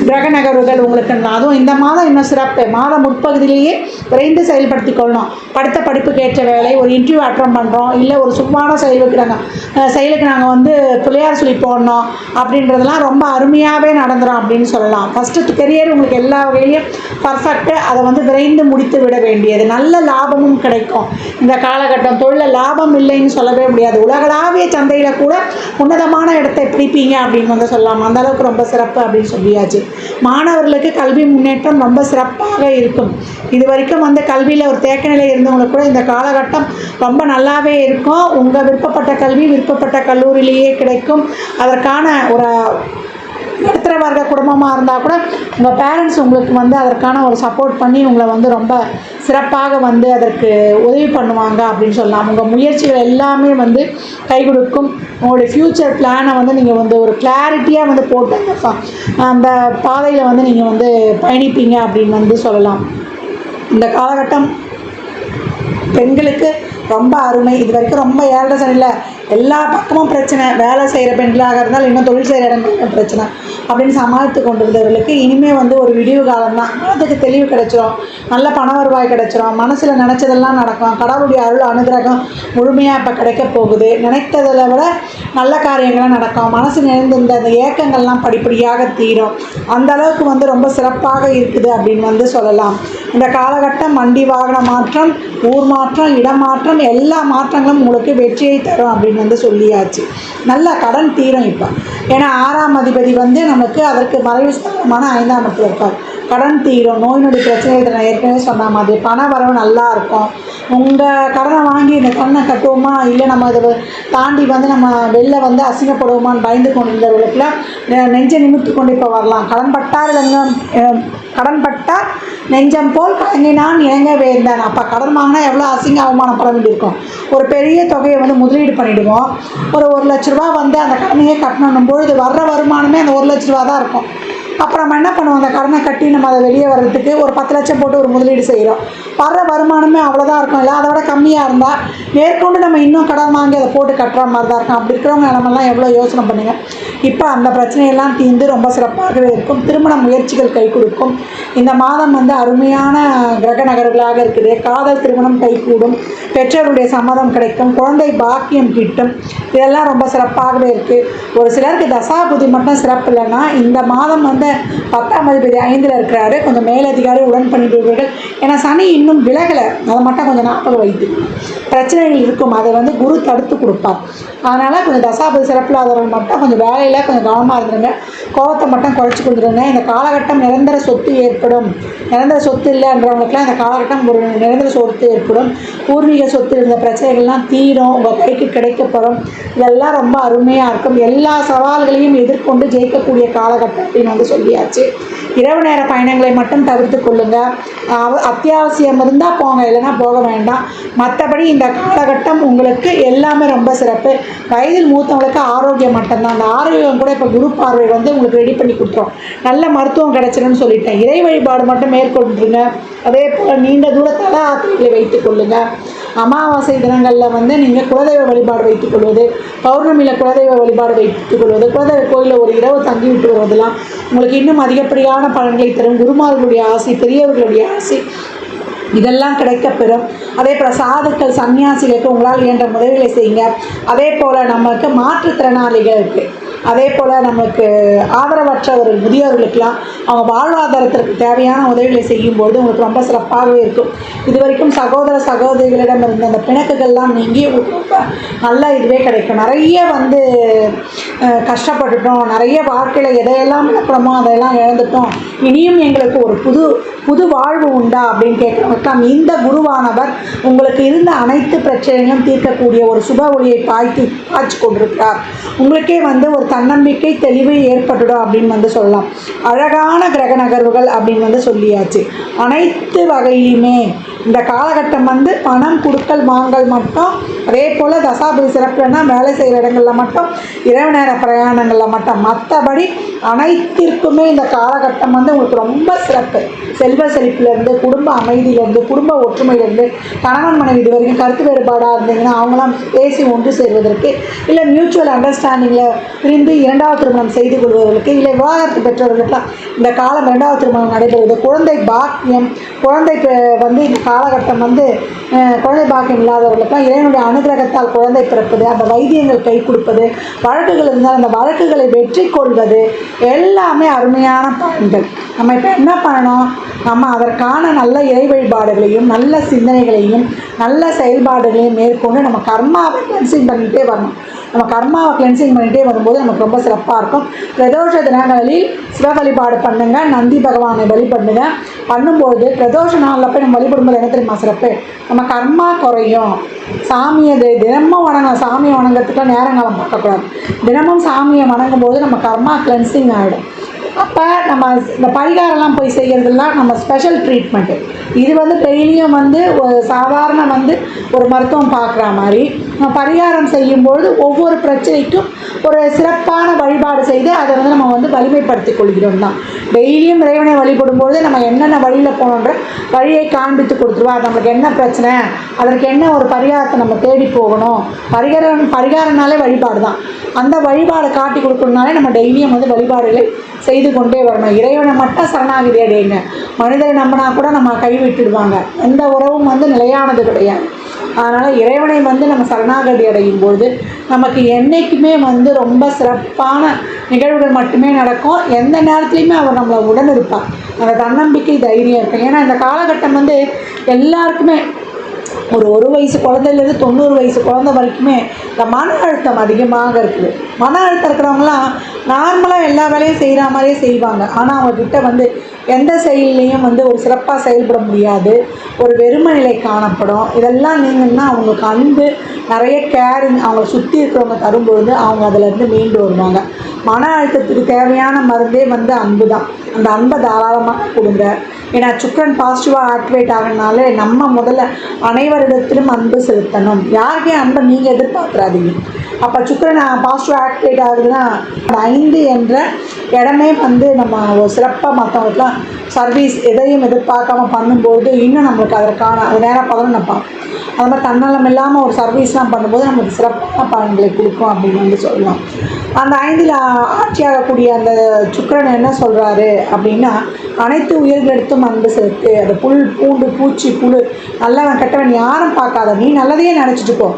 Speaker 2: கிரக நகர்வுகள் உங்களுக்கு. அதுவும் இந்த மாதம் இன்னும் சிறப்பு. மாதம் முற்பகுதியிலேயே விரைந்து செயல்படுத்தி கொள்ளணும். படித்த படிப்புக்கு ஏற்ற வேலை, ஒரு இன்டர்வியூ அட்டன் பண்ணுறோம், இல்லை ஒரு சும்மான செயலுக்கு நாங்கள் பிள்ளையார் சொல்லி போடணும் அப்படின்றதெல்லாம் ரொம்ப அருமையாகவே நடந்துடும் அப்படின்னு சொல்லலாம். ஃபஸ்ட்டு கெரியர் உங்களுக்கு எல்லா வகையிலையும் பர்ஃபெக்ட்டு. அதை விரைந்து முடித்து விட வேண்டியது. நல்ல லாபமும் கிடைக்கும். இந்த காலகட்டம் தொழிலில் லாபம் இல்லைன்னு சொல்லவே முடியாது. உலகளாவிய சந்தையில் கூட உன்னதமான இடத்தை பிடிப்பீங்க அப்படின்னு சொல்லலாம். அந்த அளவுக்கு ரொம்ப சிறப்பு அப்படின்னு சொல்லியாச்சு. மாணவர்களுக்கு கல்வி முன்னேற்றம் ரொம்ப சிறப்பாக இருக்கும். இது வரைக்கும் கல்வியில் ஒரு தேக்க நிலை இருந்தவங்களுக்கு கூட இந்த காலகட்டம் ரொம்ப நல்லாவே இருக்கும். உங்கள் விருப்பப்பட்ட கல்வி விருப்பப்பட்ட கல்லூரியிலேயே கிடைக்கும். அதற்கான ஒரு நடுத்தர வர்க்க குடும்பமாக இருந்தால் கூட உங்கள் பேரண்ட்ஸ் உங்களுக்கு அதற்கான ஒரு சப்போர்ட் பண்ணி உங்களை ரொம்ப சிறப்பாக அதற்கு உதவி பண்ணுவாங்க அப்படின்னு சொல்லலாம். உங்கள் முயற்சிகள் எல்லாமே கை கொடுக்கும். உங்களுடைய ஃப்யூச்சர் பிளானை நீங்கள் ஒரு கிளாரிட்டியாக போட்டு அந்த பாதையில் நீங்கள் பயணிப்பீங்க அப்படின்னு சொல்லலாம். இந்த காலகட்டம் பெண்களுக்கு ரொம்ப அருமை. இது வரைக்கும் ரொம்ப 7 சனியில் எல்லா பக்கமும் பிரச்சனை. வேலை செய்கிற பெண்களாக இருந்தால் இன்னும் தொழில் செய்கிற இடங்களுக்கு பிரச்சனை அப்படின்னு சமாளித்து கொண்டிருந்தவர்களுக்கு இனிமேல் ஒரு விடிவு காலம் தான். மனதுக்கு தெளிவு கிடைச்சிரும். நல்ல பண வருவாய் கிடைச்சிரும். மனசில் நினச்சதெல்லாம் நடக்கும். கடவுளுடைய அருள் அனுகிரகம் முழுமையாக இப்போ கிடைக்க போகுது. நினைத்ததில் விட நல்ல காரியங்கள்லாம் நடக்கும். மனசு நிறைந்திருந்த அந்த ஏக்கங்கள்லாம் படிப்படியாக தீரும். அந்த அளவுக்கு ரொம்ப சிறப்பாக இருக்குது அப்படின்னு சொல்லலாம். இந்த காலகட்டம் வண்டி வாகன மாற்றம், ஊர் மாற்றம், இடமாற்றம், எல்லா மாற்றங்களும் உங்களுக்கு வெற்றியை தரும் அப்படின்னு சொல்லியாச்சு. நல்ல கடன் தீரும் இப்போ. ஏன்னா 6ஆம் அதிபதி நமக்கு அதற்கு மறைவு ஸ்தானமான 5ஆம் இடத்துல இருப்பார். கடன் தீரும். நோய் நொடி பிரச்சனை நான் ஏற்கனவே சொன்ன மாதிரி பண வரவு நல்லா இருக்கும். உங்கள் கடனை வாங்கி இந்த கடனை கட்டுவோமா, இல்லை நம்ம அதை தாண்டி நம்ம வெளில அசிங்கப்படுவோமான்னு பயந்து கொண்டிருந்தவர்களுக்குலாம் நெஞ்சை நிமிர்த்தி கொண்டு இப்போ வரலாம். கடன் பட்டார் நெஞ்சம் போல் கலங்கினான் இணங்க வேந்தான். அப்போ கடன் வாங்கினா எவ்வளோ அசிங்க அவமானப்பட வேண்டியிருக்கும். ஒரு பெரிய தொகையை முதலீடு பண்ணிவிடுவோம். ஒரு 1 லட்ச ரூபா அந்த கடனையே கட்டணும் பொழுது வர்ற வருமானமே அந்த 1 லட்ச ரூபா தான் இருக்கும். அப்புறம் நம்ம என்ன பண்ணுவோம், அந்த கடனை கட்டி நம்ம அதை வெளியே வர்றதுக்கு ஒரு 10 லட்சம் போட்டு ஒரு முதலீடு செய்கிறோம். வர்ற வருமானமே அவ்வளோதான் இருக்கும். இல்லை அதை விட கம்மியாக இருந்தால் மேற்கொண்டு நம்ம இன்னும் கடன் வாங்கி அதை போட்டு கட்டுற மாதிரி தான் இருக்கும். அப்படி இருக்கிறவங்க நிலமெல்லாம் எவ்வளோ யோசனை பண்ணுங்க. இப்போ அந்த பிரச்சனையெல்லாம் தீர்ந்து ரொம்ப சிறப்பாகவே இருக்கும். திருமண முயற்சிகள் கை கொடுக்கும். இந்த மாதம் அருமையான கிரக நகர்களாக இருக்குது. காதல் திருமணம் கைகூடும். பெற்றோருடைய சம்மதம் கிடைக்கும். குழந்தை பாக்கியம் கிட்டும். இதெல்லாம் ரொம்ப சிறப்பாகவே இருக்குது. ஒரு சிலருக்கு தசாபுதி மட்டும் சிறப்பு இல்லைன்னா இந்த மாதம் 10ஆம் அதிபதி 5ல் இருக்கிறாரு. கொஞ்சம் மேலதிகாரி உடன் பண்ணிவிடுவீர்கள். ஏன்னா சனி இன்னும் விலகலை. அதை மட்டும் கொஞ்சம் ஞாபகம் வைத்து பிரச்சனைகள் இருக்கும். அதை வந்து குரு தடுத்து கொடுப்பார். அதனால் கொஞ்சம் தசாபதி சிறப்பில்லாதவர்கள் மட்டும் கொஞ்சம் வேலையில் கொஞ்சம் கவனமாக இருந்துருங்க. கோபத்தை மட்டும் குறைச்சி கொடுத்துருங்க. இந்த காலகட்டம் நிரந்தர சொத்து ஏற்படும். நிரந்தர சொத்து இல்லைன்றவங்களுக்குலாம் இந்த காலகட்டம் ஒரு நிரந்தர சொத்து ஏற்படும். பூர்வீக சொத்து இருந்த பிரச்சனைகள்லாம் தீரும். உங்கள் கைக்கு கிடைக்கப்படும். இதெல்லாம் ரொம்ப அருமையாக இருக்கும். எல்லா சவால்களையும் எதிர்கொண்டு ஜெயிக்கக்கூடிய காலகட்டம் அப்படின்னு வந்து சொல்லியாச்சு. இரவு நேர பயணங்களை மட்டும் தவிர்த்து கொள்ளுங்கள். அத்தியாவசியம் இருந்தால் போங்க, இல்லைன்னா போக வேண்டாம். மற்றபடி இந்த காலகட்டம் உங்களுக்கு எல்லாமே ரொம்ப சிறப்பு. வயதில் மூத்தவங்களுக்கு ஆரோக்கியம் மட்டும்தான். அந்த ஆரோக்கியம் கூட இப்போ குரு பார்வை வந்து உங்களுக்கு ரெடி பண்ணி கொடுத்துரும். நல்ல மருத்துவம் கிடைச்சிடும்னு சொல்லிட்டேன். இறை வழிபாடு மட்டும் மேற்கொண்டுருங்க. அதே போல் நீண்ட தூர தல ஆத்திரைகளை வைத்துக் கொள்ளுங்கள். அமாவாசை தினங்களில் வந்து நீங்கள் குலதெய்வ வழிபாடு வைத்துக் கொள்வது, பௌர்ணமியில் குலதெய்வ வழிபாடு வைத்துக் கொள்வது, குலதெய்வ கோயிலில் ஒரு இரவு தங்கி விட்டு வருவதெல்லாம் உங்களுக்கு இன்னும் அதிகப்படியான பலன்களை தரும். குருமார்களுடைய ஆசை, பெரியவர்களுடைய ஆசை இதெல்லாம் கிடைக்கப்பெறும். அதே போல் சாதுக்கள், சன்னியாசிகளுக்கு உங்களால் இயன்ற உதவிகளை செய்யுங்க. அதே போல் நமக்கு மாற்றுத்திறனாளிகளுக்கு, அதே போல் நமக்கு ஆதரவற்றவர்கள், முதியோர்களுக்கெல்லாம் அவங்க வாழ்வாதாரத்திற்கு தேவையான உதவிகளை செய்யும்போது உங்களுக்கு ரொம்ப சிறப்பாகவே இருக்கும். இது வரைக்கும் சகோதர சகோதரிகளிடம் இருந்த அந்த பிணக்குகள்லாம் நீங்கி ரொம்ப நல்ல இதுவே கிடைக்கும். நிறைய வந்து கஷ்டப்பட்டுட்டோம், நிறைய வாழ்க்கையில் எதையெல்லாம் இழக்கிறோமோ அதையெல்லாம் இழந்துட்டோம், இனியும் எங்களுக்கு ஒரு புது வாழ்வு உண்டா அப்படின்னு கேட்குறவங்களுக்கெல்லாம் இந்த குருவானவர் உங்களுக்கு இருந்த அனைத்து பிரச்சனைகளும் தீர்க்கக்கூடிய ஒரு சுப ஒளியை பாய்ச்சி கொண்டிருக்கிறார். உங்களுக்கே வந்து ஒரு தன்னம்பிக்கை, தெளிவு ஏற்பட்டுடும் அப்படின்னு வந்து சொல்லலாம். அழகான கிரக நகர்வுகள் அப்படின்னு வந்து சொல்லியாச்சு. அனைத்து வகையிலுமே இந்த காலகட்டம் வந்து பணம் கொடுக்கல் வாங்கல் மட்டும், அதே போல் தசாபதி சிறப்புன்னா வேலை செய்கிற இடங்களில் மட்டும், இரவு நேர பிரயாணங்களில் மட்டும், மற்றபடி அனைத்திற்குமே இந்த காலகட்டம் வந்து உங்களுக்கு ரொம்ப சிறப்பு. செல்வ செழிப்பிலேருந்து, குடும்ப அமைதியிலேருந்து, குடும்ப ஒற்றுமையிலேருந்து, கணவன் மனைவி இது வரைக்கும் கருத்து வேறுபாடாக இருந்தீங்கன்னா அவங்களாம் பேசி ஒன்று சேர்வதற்கு, இல்லை மியூச்சுவல் அண்டர்ஸ்டாண்டிங்கில் பிரிந்து இரண்டாவது திருமணம் செய்து கொள்வதற்கு, இல்லை விவாகரத்து பெற்றவர்களுக்கெல்லாம் இந்த காலம் இரண்டாவது திருமணம் நடைபெறுவது, குழந்தை பாக்கியம், குழந்தை வந்து இந்த காலகட்டம் வந்து குழந்தை பாக்கியம் இல்லாதவர்களுக்கெல்லாம் இறைவனுடைய அனுகிரகத்தால் குழந்தை பிறப்பது, அந்த வைத்தியங்கள் கை கொடுப்பது, வழக்குகள் இருந்தால் அந்த வழக்குகளை வெற்றி கொள்வது எல்லாமே அருமையான பலன்கள். நம்ம இப்போ என்ன பண்ணணும், நம்ம அதற்கான நல்ல இறை வழிபாடுகளையும் நல்ல சிந்தனைகளையும் நல்ல செயல்பாடுகளையும் மேற்கொண்டு நம்ம கர்மாவை கிளென்சிங் பண்ணிகிட்டே வரணும். நம்ம கர்மாவை கிளென்சிங் பண்ணிகிட்டே வரும்போது நமக்கு ரொம்ப சிறப்பாக இருக்கும். பிரதோஷ தினங்களில் சிவ வழிபாடு பண்ணுங்கள், நந்தி பகவானை வழிபடுங்க. பண்ணும்போது பிரதோஷ நாளில் போய் நம்ம வழிபடும்போது என்ன தெரியுமா சிறப்பு, நம்ம கர்மா குறையும். சாமியை தினமும் வணங்கணும். சாமியை வணங்கிறதுக்குலாம் நேரங்காலம் பார்க்கக்கூடாது. தினமும் சாமியை வணங்கும் போது நம்ம கர்மா கிளென்சிங் ஆகிடும். அப்போ நம்ம இந்த பரிகாரம்லாம் போய் செய்கிறதுலாம் நம்ம ஸ்பெஷல் ட்ரீட்மெண்ட்டு. இது வந்து டெய்லியும் வந்து ஒரு சாதாரண வந்து ஒரு மருத்துவம் பார்க்குற மாதிரி நம்ம பரிகாரம் செய்யும்பொழுது ஒவ்வொரு பிரச்சனைக்கும் ஒரு சிறப்பான வழிபாடு செய்து அதை வந்து நம்ம வந்து வலிமைப்படுத்தி கொள்கிறோம் தான். டெய்லியும் இறைவனை வழிபடும்பொழுது நம்ம என்னென்ன வழியில் போகணுன்ற வழியை காண்பித்து கொடுத்துருவா. நம்மளுக்கு என்ன பிரச்சனை, அதற்கு என்ன ஒரு பரிகாரத்தை நம்ம தேடி போகணும். பரிகாரம்னாலே வழிபாடு தான். அந்த வழிபாடு காட்டி கொடுக்கணுனாலே நம்ம டெய்லியும் வந்து வழிபாடுகளை செய்து கொண்டே வரணும். இறைவனை மட்டும் சரணாகதி அடையுங்க. மனிதரை நம்பினா கூட நம்ம கைவிட்டுடுவாங்க. எந்த உறவும் வந்து நிலையானது கிடையாது. அதனால் இறைவனை வந்து நம்ம சரணாகதி அடையும் பொழுது நமக்கு என்றைக்குமே வந்து ரொம்ப சிறப்பான நிகழ்வுகள் மட்டுமே நடக்கும். எந்த நேரத்துலையுமே அவர் நம்மளை உடன் இருப்பார். அந்த தன்னம்பிக்கை, தைரியம் இருக்கும். ஏன்னா இந்த காலகட்டம் வந்து எல்லாருக்குமே ஒரு வயசு குழந்தையிலேருந்து 90 வயசு குழந்தை வரைக்குமே இந்த மன அழுத்தம் அதிகமாக இருக்குது. மன அழுத்தம் இருக்கிறவங்களாம் நார்மலாக எல்லா வேலையும் செய்கிற மாதிரியே செய்வாங்க. ஆனால் அவங்கக்கிட்ட வந்து எந்த செயல்லையும் வந்து ஒரு சிறப்பாக செயல்பட முடியாது. ஒரு வெறுமை நிலை காணப்படும். இதெல்லாம் நீங்கன்னா அவங்களுக்கு அன்பு, நிறைய கேரிங் அவங்கள சுற்றி இருக்கிறவங்க தரும்பொழுது அவங்க அதிலேருந்து மீண்டு வருவாங்க. மன அழுத்தத்துக்கு தேவையான மருந்தே வந்து அன்பு தான். அந்த அன்பை தாராளமாக கொடுங்க. ஏன்னா சுக்கிரன் பாசிட்டிவாக ஆக்டிவேட் ஆகிறதுனால நம்ம முதல்ல அனைவரிடத்திலும் அன்பு செலுத்தணும். யாருக்கே அன்பை நீங்கள் எதிர்பார்க்குறாதீங்க. அப்போ சுக்கிரன் பாசிட்டிவாக ஆக்டிவேட் ஆகுதுன்னா 5 என்ற இடமே வந்து நம்ம ஒரு சிறப்பாக மற்றவங்களுக்குலாம் சர்வீஸ் எதையும் எதிர்பார்க்காம பண்ணும்போது இன்னும் நம்மளுக்கு அதற்கான அது நேரம் பலன் நம்ம அது மாதிரி தன்னலம் இல்லாமல் ஒரு சர்வீஸ்லாம் பண்ணும்போது நம்மளுக்கு சிறப்பான பலன்களை கொடுக்கும் அப்படின்னு வந்து சொல்லலாம். அந்த 5ல் ஆட்சியாகக்கூடிய அந்த சுக்கிரன் என்ன சொல்கிறாரு அப்படின்னா, அனைத்து உயிர்களிடத்தும் அன்பு செலுத்து. அது புல் பூண்டு பூச்சி புழு நல்லவன் கெட்டவன் யாரும் பார்க்காத, நீ நல்லதையே நினச்சிட்டு போ.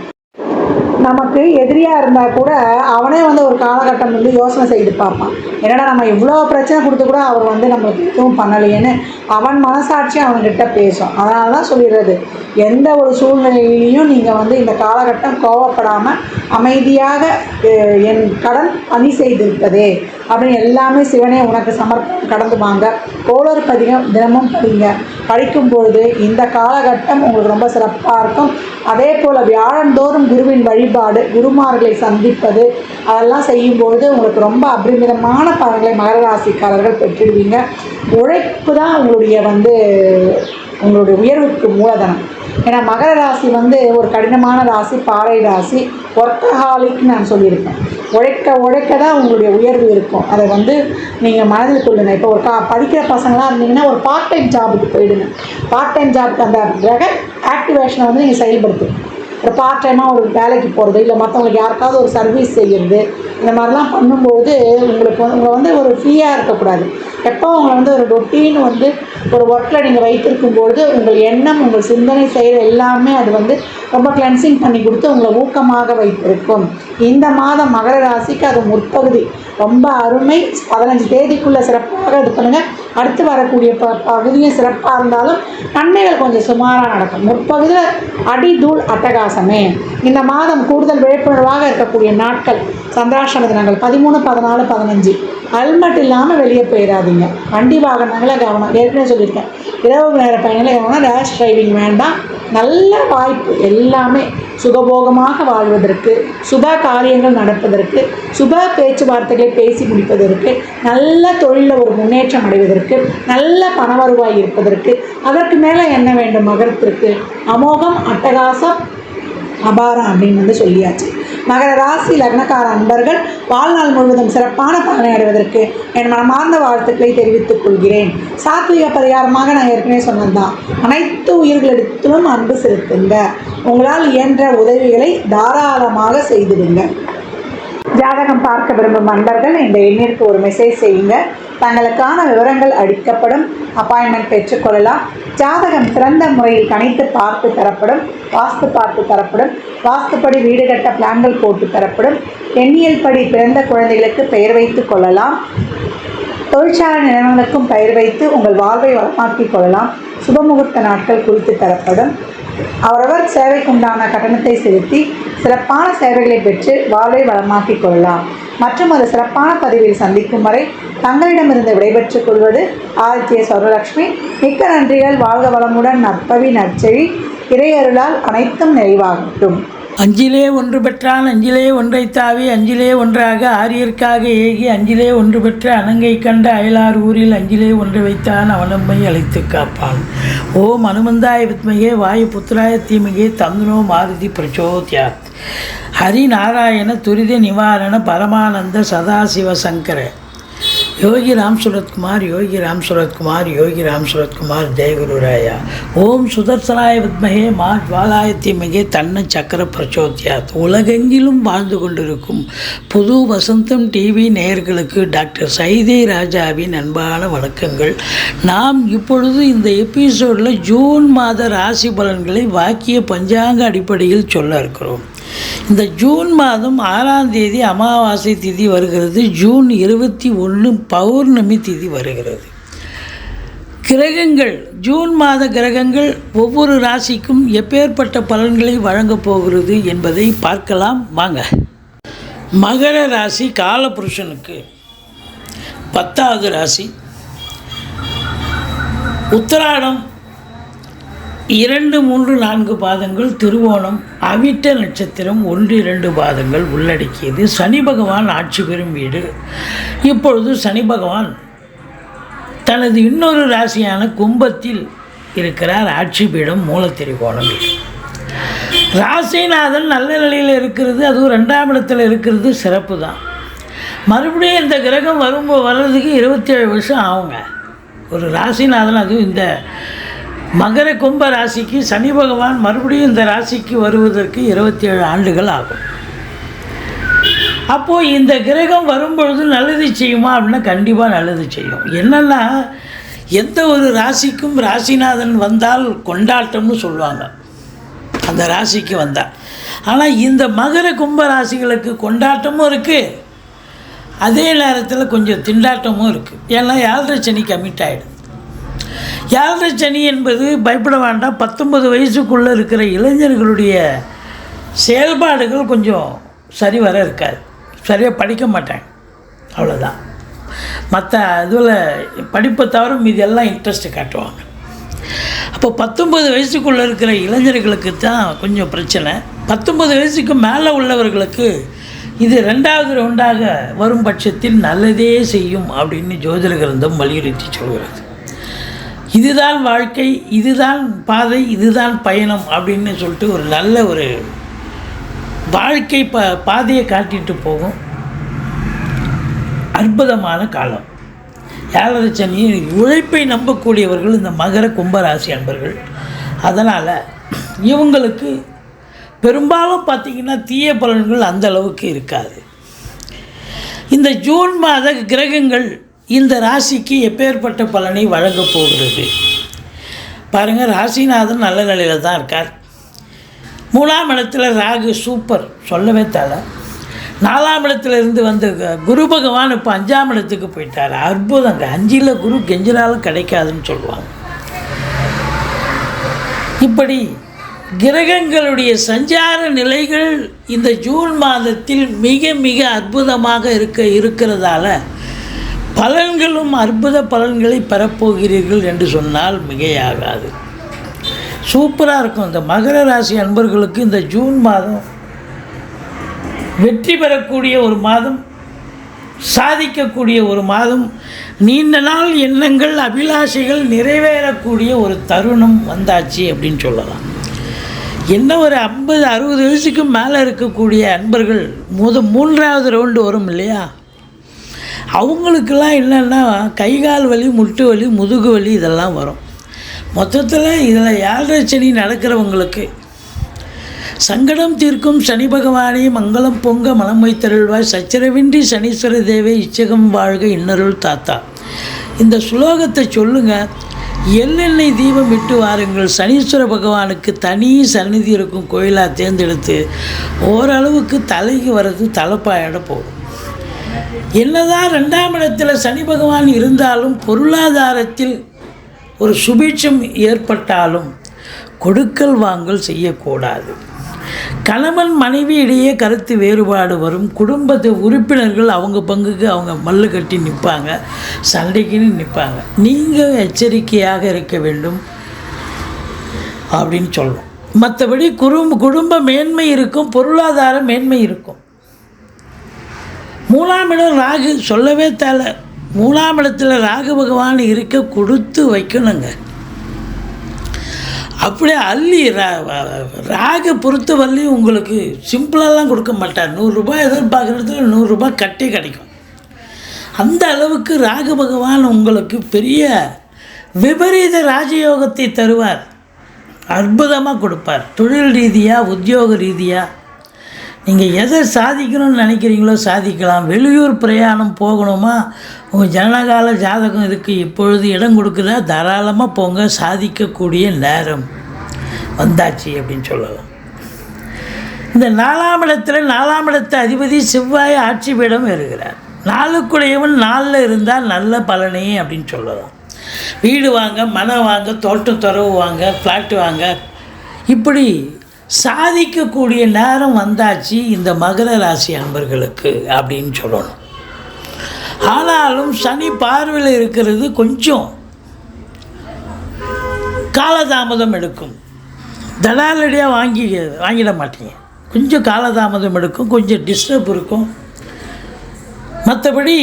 Speaker 2: நமக்கு எதிரியாக இருந்தால் கூட அவனே வந்து ஒரு காலகட்டம் வந்து யோசனை செய்து பார்ப்பான். என்னடா நம்ம இவ்வளோ பிரச்சனை கொடுத்து கூட அவர் வந்து நம்மளுக்கு எதுவும் பண்ணலையேன்னு அவன் மனசாட்சி அவன்கிட்ட பேசும். அதனால தான் சொல்லிடுறது, எந்த ஒரு சூழ்நிலையிலையும் நீங்கள் வந்து இந்த காலகட்டம் கோவப்படாமல் அமைதியாக என் கடன் பணி செய்திருப்பதே அப்படின்னு எல்லாமே சிவனே உனக்கு சமர்ப்பணம் கடந்து வாங்க. கோளறு பதிகம் தினமும் படிங்க. படிக்கும்பொழுது இந்த காலகட்டம் உங்களுக்கு ரொம்ப சிறப்பாக இருக்கும். அதே போல் வியாழந்தோறும் குருவின் வழிபாடு, குருமார்களை சந்திப்பது, அதெல்லாம் செய்யும்பொழுது உங்களுக்கு ரொம்ப அபரிமிதமான பலன்களை மகர ராசிக்காரர்கள் பெற்றிடுவீங்க. உழைப்பு தான் உங்களுடைய உயர்வுக்கு மூலதனம். ஏன்னா மகர ராசி வந்து ஒரு கடினமான ராசி, பாறை ராசி, ஒர்க்கஹாலிக்னு நான் சொல்லியிருக்கேன். உழைக்க தான் உங்களுடைய உயர்வு இருக்கும். அதை வந்து நீங்கள் மனதில் கொள்ளுங்க. இப்போ ஒரு படிக்கிற பசங்களாக இருந்தீங்கன்னா ஒரு பார்ட் டைம் ஜாபுக்கு போயிடுங்க. பார்ட் டைம் ஜாபுக்கு அந்த கிரக ஆக்டிவேஷனை வந்து நீங்கள் செயல்படுத்துங்க. ஒரு பார்ட் டைமாக ஒரு வேலைக்கு போகிறது, இல்லை மற்றவங்களுக்கு யாருக்காவது ஒரு சர்வீஸ் செய்கிறது, இந்த மாதிரிலாம் பண்ணும்போது உங்களை வந்து ஒரு ஃப்ரீயாக இருக்கக்கூடாது. எப்போ உங்களை வந்து ஒரு ரொட்டீன் வந்து ஒரு ஒர்க்கில் நீங்கள் வைத்திருக்கும்பொழுது உங்கள் எண்ணம், உங்கள் சிந்தனை, செயல் எல்லாமே அது வந்து ரொம்ப கிளென்சிங் பண்ணி கொடுத்து உங்களை ஊக்கமாக வைத்திருக்கும். இந்த மாதம் மகர ராசிக்கு அது முற்பகுதி ரொம்ப அருமை. 15 தேதிக்குள்ளே சிறப்பாக இது பண்ணுங்கள். அடுத்து வரக்கூடிய பகுதியும் சிறப்பாக இருந்தாலும் நன்மைகள் கொஞ்சம் சுமாராக நடக்கும். முற்பகுதியில் அடி தூள் அட்டகாசமே. இந்த மாதம் கூடுதல் விழிப்புணர்வாக இருக்கக்கூடிய நாட்கள் சந்திராஷ்டம தினங்கள் 13, 14, 15. ஹெல்மெட் இல்லாமல் வெளியே போயிடாதீங்க. வண்டி வாகனங்களை கவனம். ஏற்கனவே சொல்லியிருக்கேன், இரவு நேர பயணங்களை கவனம். ரேஷ் டிரைவிங் வேண்டாம். நல்ல வாய்ப்பு எல்லாமே சுகபோகமாக வாழ்வதற்கு, சுப காரியங்கள் நடப்பதற்கு, சுப பேச்சுவார்த்தைகளை பேசி முடிப்பதற்கு, நல்ல தொழிலில் ஒரு முன்னேற்றம் அடைவதற்கு, நல்ல பண வருவாய் இருப்பதற்கு, அதற்கு மேலே என்ன வேண்டும் மகரத்திற்கு? அமோகம், அட்டகாசம், அபாரம் அப்படின்னு வந்து சொல்லியாச்சு. மகர ராசி லக்னக்கார அன்பர்கள் வாழ்நாள் முழுவதும் சிறப்பான பலனை அடைவதற்கு என் மனமார்ந்த வாழ்த்துக்களை தெரிவித்துக் கொள்கிறேன். சாத்விக பரிகாரமாக நான் ஏற்கனவே சொன்னதுதான், அனைத்து உயிர்களிடத்திலும் அன்பு செலுத்துங்க. உங்களால் இயன்ற உதவிகளை தாராளமாக செய்திடுங்க. ஜாதகம் பார்க்க விரும்பும் அன்பர்கள் இந்த எண்ணிற்கு ஒரு மெசேஜ் செய்யுங்க. தங்களுக்கான விவரங்கள் அளிக்கப்படும். அப்பாயின்மெண்ட் பெற்றுக்கொள்ளலாம். ஜாதகம் சிறந்த முறையில் கணித்து பார்த்து தரப்படும். வாஸ்து பார்த்து தரப்படும். வாஸ்துப்படி வீடு கட்ட பிளான்கள் போட்டு தரப்படும். எண்ணியல் படி பிறந்த குழந்தைகளுக்கு பெயர் வைத்து கொள்ளலாம். தொழிற்சாலை நிறுவனங்களுக்கும் பெயர் வைத்து உங்கள் வாழ்வை வளமாக்கிக் கொள்ளலாம். சுபமுகூர்த்த நாட்கள் குறித்து தரப்படும். அவரவர் சேவைக்குண்டான கட்டணத்தை செலுத்தி சிறப்பான சேவைகளை பெற்று வாழ்வை வளமாக்கிக் கொள்ளலாம். மற்றும் ஒரு சிறப்பான பதிவில் சந்திக்கும் வரை தங்களிடமிருந்து விடைபெற்றுக் கொள்வது ஆதித்ய சொர்ணலக்ஷ்மி. மிக்க நன்றிகள். வாழ்க வளமுடன். நற்பவி நற்செழி. இறையருளால் அனைத்தும் நிறைவாகட்டும்.
Speaker 3: அஞ்சிலே ஒன்று பெற்றான் அஞ்சிலே ஒன்றை தாவி அஞ்சிலே ஒன்றாக ஆரியர்க்காக ஏகி அஞ்சிலே ஒன்று பெற்ற அனங்கை கண்ட அயலார் ஊரில் அஞ்சிலே ஒன்று வைத்தான் அவனம்மை அழைத்து காப்பான். ஓம் அனுமந்தாய வித்மகே வாயு புத்திராய தீமகே தந்துனோ மாருதி பிரச்சோத்யாத். ஹரி நாராயண துரித நிவாரண பரமானந்த சதாசிவ சங்கர. யோகி ராம் சுரத்குமார், யோகி ராம் சுரத்குமார், யோகி ராம் சுரத்குமார். ஜெயகுருராயா. ஓம் சுதர்சனாய வித்மகே மா ஜ்வாலாய தீமகே தன்ன சக்கர பிரச்சோத்யாத். உலகெங்கிலும் வாழ்ந்து கொண்டிருக்கும் புது வசந்தம் டிவி நேயர்களுக்கு டாக்டர் சைதை ராஜாவின் அன்பான வணக்கங்கள். நாம் இப்பொழுது இந்த எபிசோடில் ஜூன் மாத ராசி பலன்களை வாக்கிய பஞ்சாங்க அடிப்படையில் சொல்ல இருக்கிறோம். இந்த ஜூன் மாதம் 6ஆம் தேதி அமாவாசை திதி வருகிறது. ஜூன் 21 பௌர்ணமி திதி வருகிறது. கிரகங்கள், ஜூன் மாத கிரகங்கள் ஒவ்வொரு ராசிக்கும் எப்பேற்பட்ட பலன்களை வழங்கப் போகிறது என்பதை பார்க்கலாம் வாங்க. மகர ராசி காலபுருஷனுக்கு 10வது ராசி. உத்திராடம் 2, 3, 4 பாதங்கள், திருவோணம், அவிட்ட நட்சத்திரம் 1, 2 பாதங்கள் உள்ளடக்கியது. சனி பகவான் ஆட்சி பெறும் வீடு. இப்பொழுது சனி பகவான் தனது இன்னொரு ராசியான கும்பத்தில் இருக்கிறார். ஆட்சி பீடம் மூலத்திரிகோணம் வீடு. ராசிநாதன் நல்ல நிலையில் இருக்கிறது, அதுவும் 2ஆம் இடத்தில் இருக்கிறது சிறப்பு தான். மறுபடியும் இந்த கிரகம் வர்றதுக்கு 27 வருஷம் ஆகுங்க. ஒரு ராசிநாதன், அதுவும் இந்த மகர கும்ப ராசிக்கு சனி பகவான் மறுபடியும் இந்த ராசிக்கு வருவதற்கு 27 ஆண்டுகள் ஆகும். அப்போது இந்த கிரகம் வரும்பொழுது நல்லது செய்யுமா அப்படின்னா கண்டிப்பாக நல்லது செய்யும். என்னென்னா, எந்த ஒரு ராசிக்கும் ராசிநாதன் வந்தால் கொண்டாட்டம்னு சொல்லுவாங்க. அந்த ராசிக்கு வந்தார். ஆனால் இந்த மகர கும்ப ராசிகளுக்கு கொண்டாட்டமும் இருக்குது, அதே நேரத்தில் கொஞ்சம் திண்டாட்டமும் இருக்குது. ஏன்னா 7.5 சனி கமிட் ஆகிடும். 7.5 சனி என்பது பயப்பட வேண்டாம். 19 வயசுக்குள்ளே இருக்கிற இளைஞர்களுடைய செயல்பாடுகள் கொஞ்சம் சரி வர இருக்காது, சரியாக படிக்க மாட்டாங்க, அவ்வளோதான். மற்ற இதில் படிப்பை தவிர மீதி எல்லாம் இன்ட்ரெஸ்ட்டு காட்டுவாங்க. அப்போ 19 வயசுக்குள்ளே இருக்கிற இளைஞர்களுக்கு தான் கொஞ்சம் பிரச்சனை. 19 வயசுக்கு மேலே உள்ளவர்களுக்கு இது 2வது ரவுண்டாக வரும் பட்சத்தில் நல்லதே செய்யும் அப்படின்னு ஜோதிட கிரந்தம் வலியுறுத்தி சொல்கிறது. இதுதான் வாழ்க்கை, இதுதான் பாதை, இதுதான் பயணம் அப்படின்னு சொல்லிட்டு ஒரு நல்ல ஒரு வாழ்க்கை பாதையை காட்டிட்டு போகும் அற்புதமான காலம். 7.5 சனி உழைப்பை நம்பக்கூடியவர்கள் இந்த மகர கும்பராசி அன்பர்கள். அதனால் இவங்களுக்கு பெரும்பாலும் பார்த்திங்கன்னா தீய பலன்கள் அந்த அளவுக்கு இருக்காது. இந்த ஜூன் மாத கிரகங்கள் இந்த ராசிக்கு எப்பேற்பட்ட பலனை வழங்கப் போகிறது பாருங்கள். ராசிநாதன் நல்ல நிலையில் தான் இருக்கார். 3ஆம் இடத்துல ராகு சூப்பர், சொல்லவே தேவை. 4ஆம் இடத்துலேருந்து வந்த குரு பகவான் இப்போ 5ஆம் இடத்துக்கு போயிட்டார். அற்புதங்க. 5ல் குரு கெஞ்சினாலும் கிடைக்காதுன்னு சொல்லுவாங்க. இப்படி கிரகங்களுடைய சஞ்சார நிலைகள் இந்த ஜூன் மாதத்தில் மிக மிக அற்புதமாக இருக்கிறதால பலன்களும் அற்புத பலன்களை பெறப்போகிறீர்கள் என்று சொன்னால் மிகையாகாது. சூப்பராக இருக்கும். இந்த மகர ராசி அன்பர்களுக்கு இந்த ஜூன் மாதம் வெற்றி பெறக்கூடிய ஒரு மாதம், சாதிக்கக்கூடிய ஒரு மாதம், நீண்ட நாள் எண்ணங்கள் அபிலாஷைகள் நிறைவேறக்கூடிய ஒரு தருணம் வந்தாச்சு அப்படின்னு சொல்லலாம். என்ன ஒரு 50-60 வயசுக்கு மேலே இருக்கக்கூடிய அன்பர்கள் 3வது ரவுண்டு வரும் இல்லையா, அவங்களுக்கெல்லாம் என்னென்னா கை கால் வலி, முட்டு வலி, முதுகு வலி இதெல்லாம் வரும். மொத்தத்தில் இதில் 7.5 சனி நடக்கிறவங்களுக்கு சங்கடம் தீர்க்கும் சனி பகவானே மங்களம் பொங்க மனம் வைத்தருள்வாய், சச்சரவின்றி சனீஸ்வர தேவே இச்சகம் வாழ்க இன்னருள் தாத்தா. இந்த சுலோகத்தை சொல்லுங்கள். எள்ளெண்ணெய் தீபம் விட்டு வாருங்கள். சனீஸ்வர பகவானுக்கு தனி சந்நிதி இருக்கும் கோயிலாக தேர்ந்தெடுத்து ஓரளவுக்கு தலைக்கு வர்றது தலைப்பாயிட போகும். என்னதான் 2ஆம் இடத்துல சனி பகவான் இருந்தாலும் பொருளாதாரத்தில் ஒரு சுபீட்சம் ஏற்பட்டாலும் கொடுக்கல் வாங்கல் செய்யக்கூடாது. கணவன் மனைவி இடையே கருத்து வேறுபாடு வரும். குடும்பத்து உறுப்பினர்கள் அவங்க பங்குக்கு அவங்க மல்லு கட்டி நிற்பாங்க, சண்டைக்குன்னு நிற்பாங்க. நீங்கள் எச்சரிக்கையாக இருக்க வேண்டும் அப்படின்னு சொல்லணும். மற்றபடி குடும்ப மேன்மை இருக்கும், பொருளாதார மேன்மை இருக்கும். 3ஆம் இடம் ராகு, சொல்லவே தேவை. 3ஆம் இடத்துல ராகு பகவான் இருக்க கொடுத்து வைக்கணுங்க. அப்படியே அள்ளி ராகு பொறுத்த வரலையும் உங்களுக்கு சிம்பிளாலாம் கொடுக்க மாட்டார். 100 ரூபாய் எதிர்பார்க்குறதுல 100 ரூபாய் கட்டே கிடைக்கும். அந்த அளவுக்கு ராகு பகவான் உங்களுக்கு பெரிய விபரீத ராஜயோகத்தை தருவார், அற்புதமாக கொடுப்பார். தொழில் ரீதியாக, உத்தியோக ரீதியாக நீங்கள் எதை சாதிக்கணும்னு நினைக்கிறீங்களோ சாதிக்கலாம். வெளியூர் பிரயாணம் போகணுமா, உங்கள் ஜனனகால ஜாதகம் இருக்குது, இப்பொழுது இடம் கொடுக்குதா, தாராளமாக போங்க, சாதிக்கக்கூடிய நேரம் வந்தாச்சு அப்படின்னு சொல்லலாம். இந்த 4ஆம் இடத்துல 4ஆம் இடத்து அதிபதி செவ்வாய் ஆட்சி பீடம் வருகிறார். 4க்குடையவன் 4ல் இருந்தால் நல்ல பலனே அப்படின்னு சொல்லலாம். வீடு வாங்க, மனை வாங்க, தோட்டம் துறவு வாங்க, ஃப்ளாட்டு வாங்க, இப்படி சாதிக்கக்கூடிய நேரம் வந்தாச்சு இந்த மகர ராசி அன்பர்களுக்கு அப்படின்னு சொல்லணும். ஆனாலும் சனி பார்வையில் இருக்கிறது கொஞ்சம் காலதாமதம் எடுக்கும். தடாலடியாக வாங்கிட மாட்டீங்க. கொஞ்சம் காலதாமதம் எடுக்கும், கொஞ்சம் டிஸ்டர்ப் இருக்கும். மற்றபடி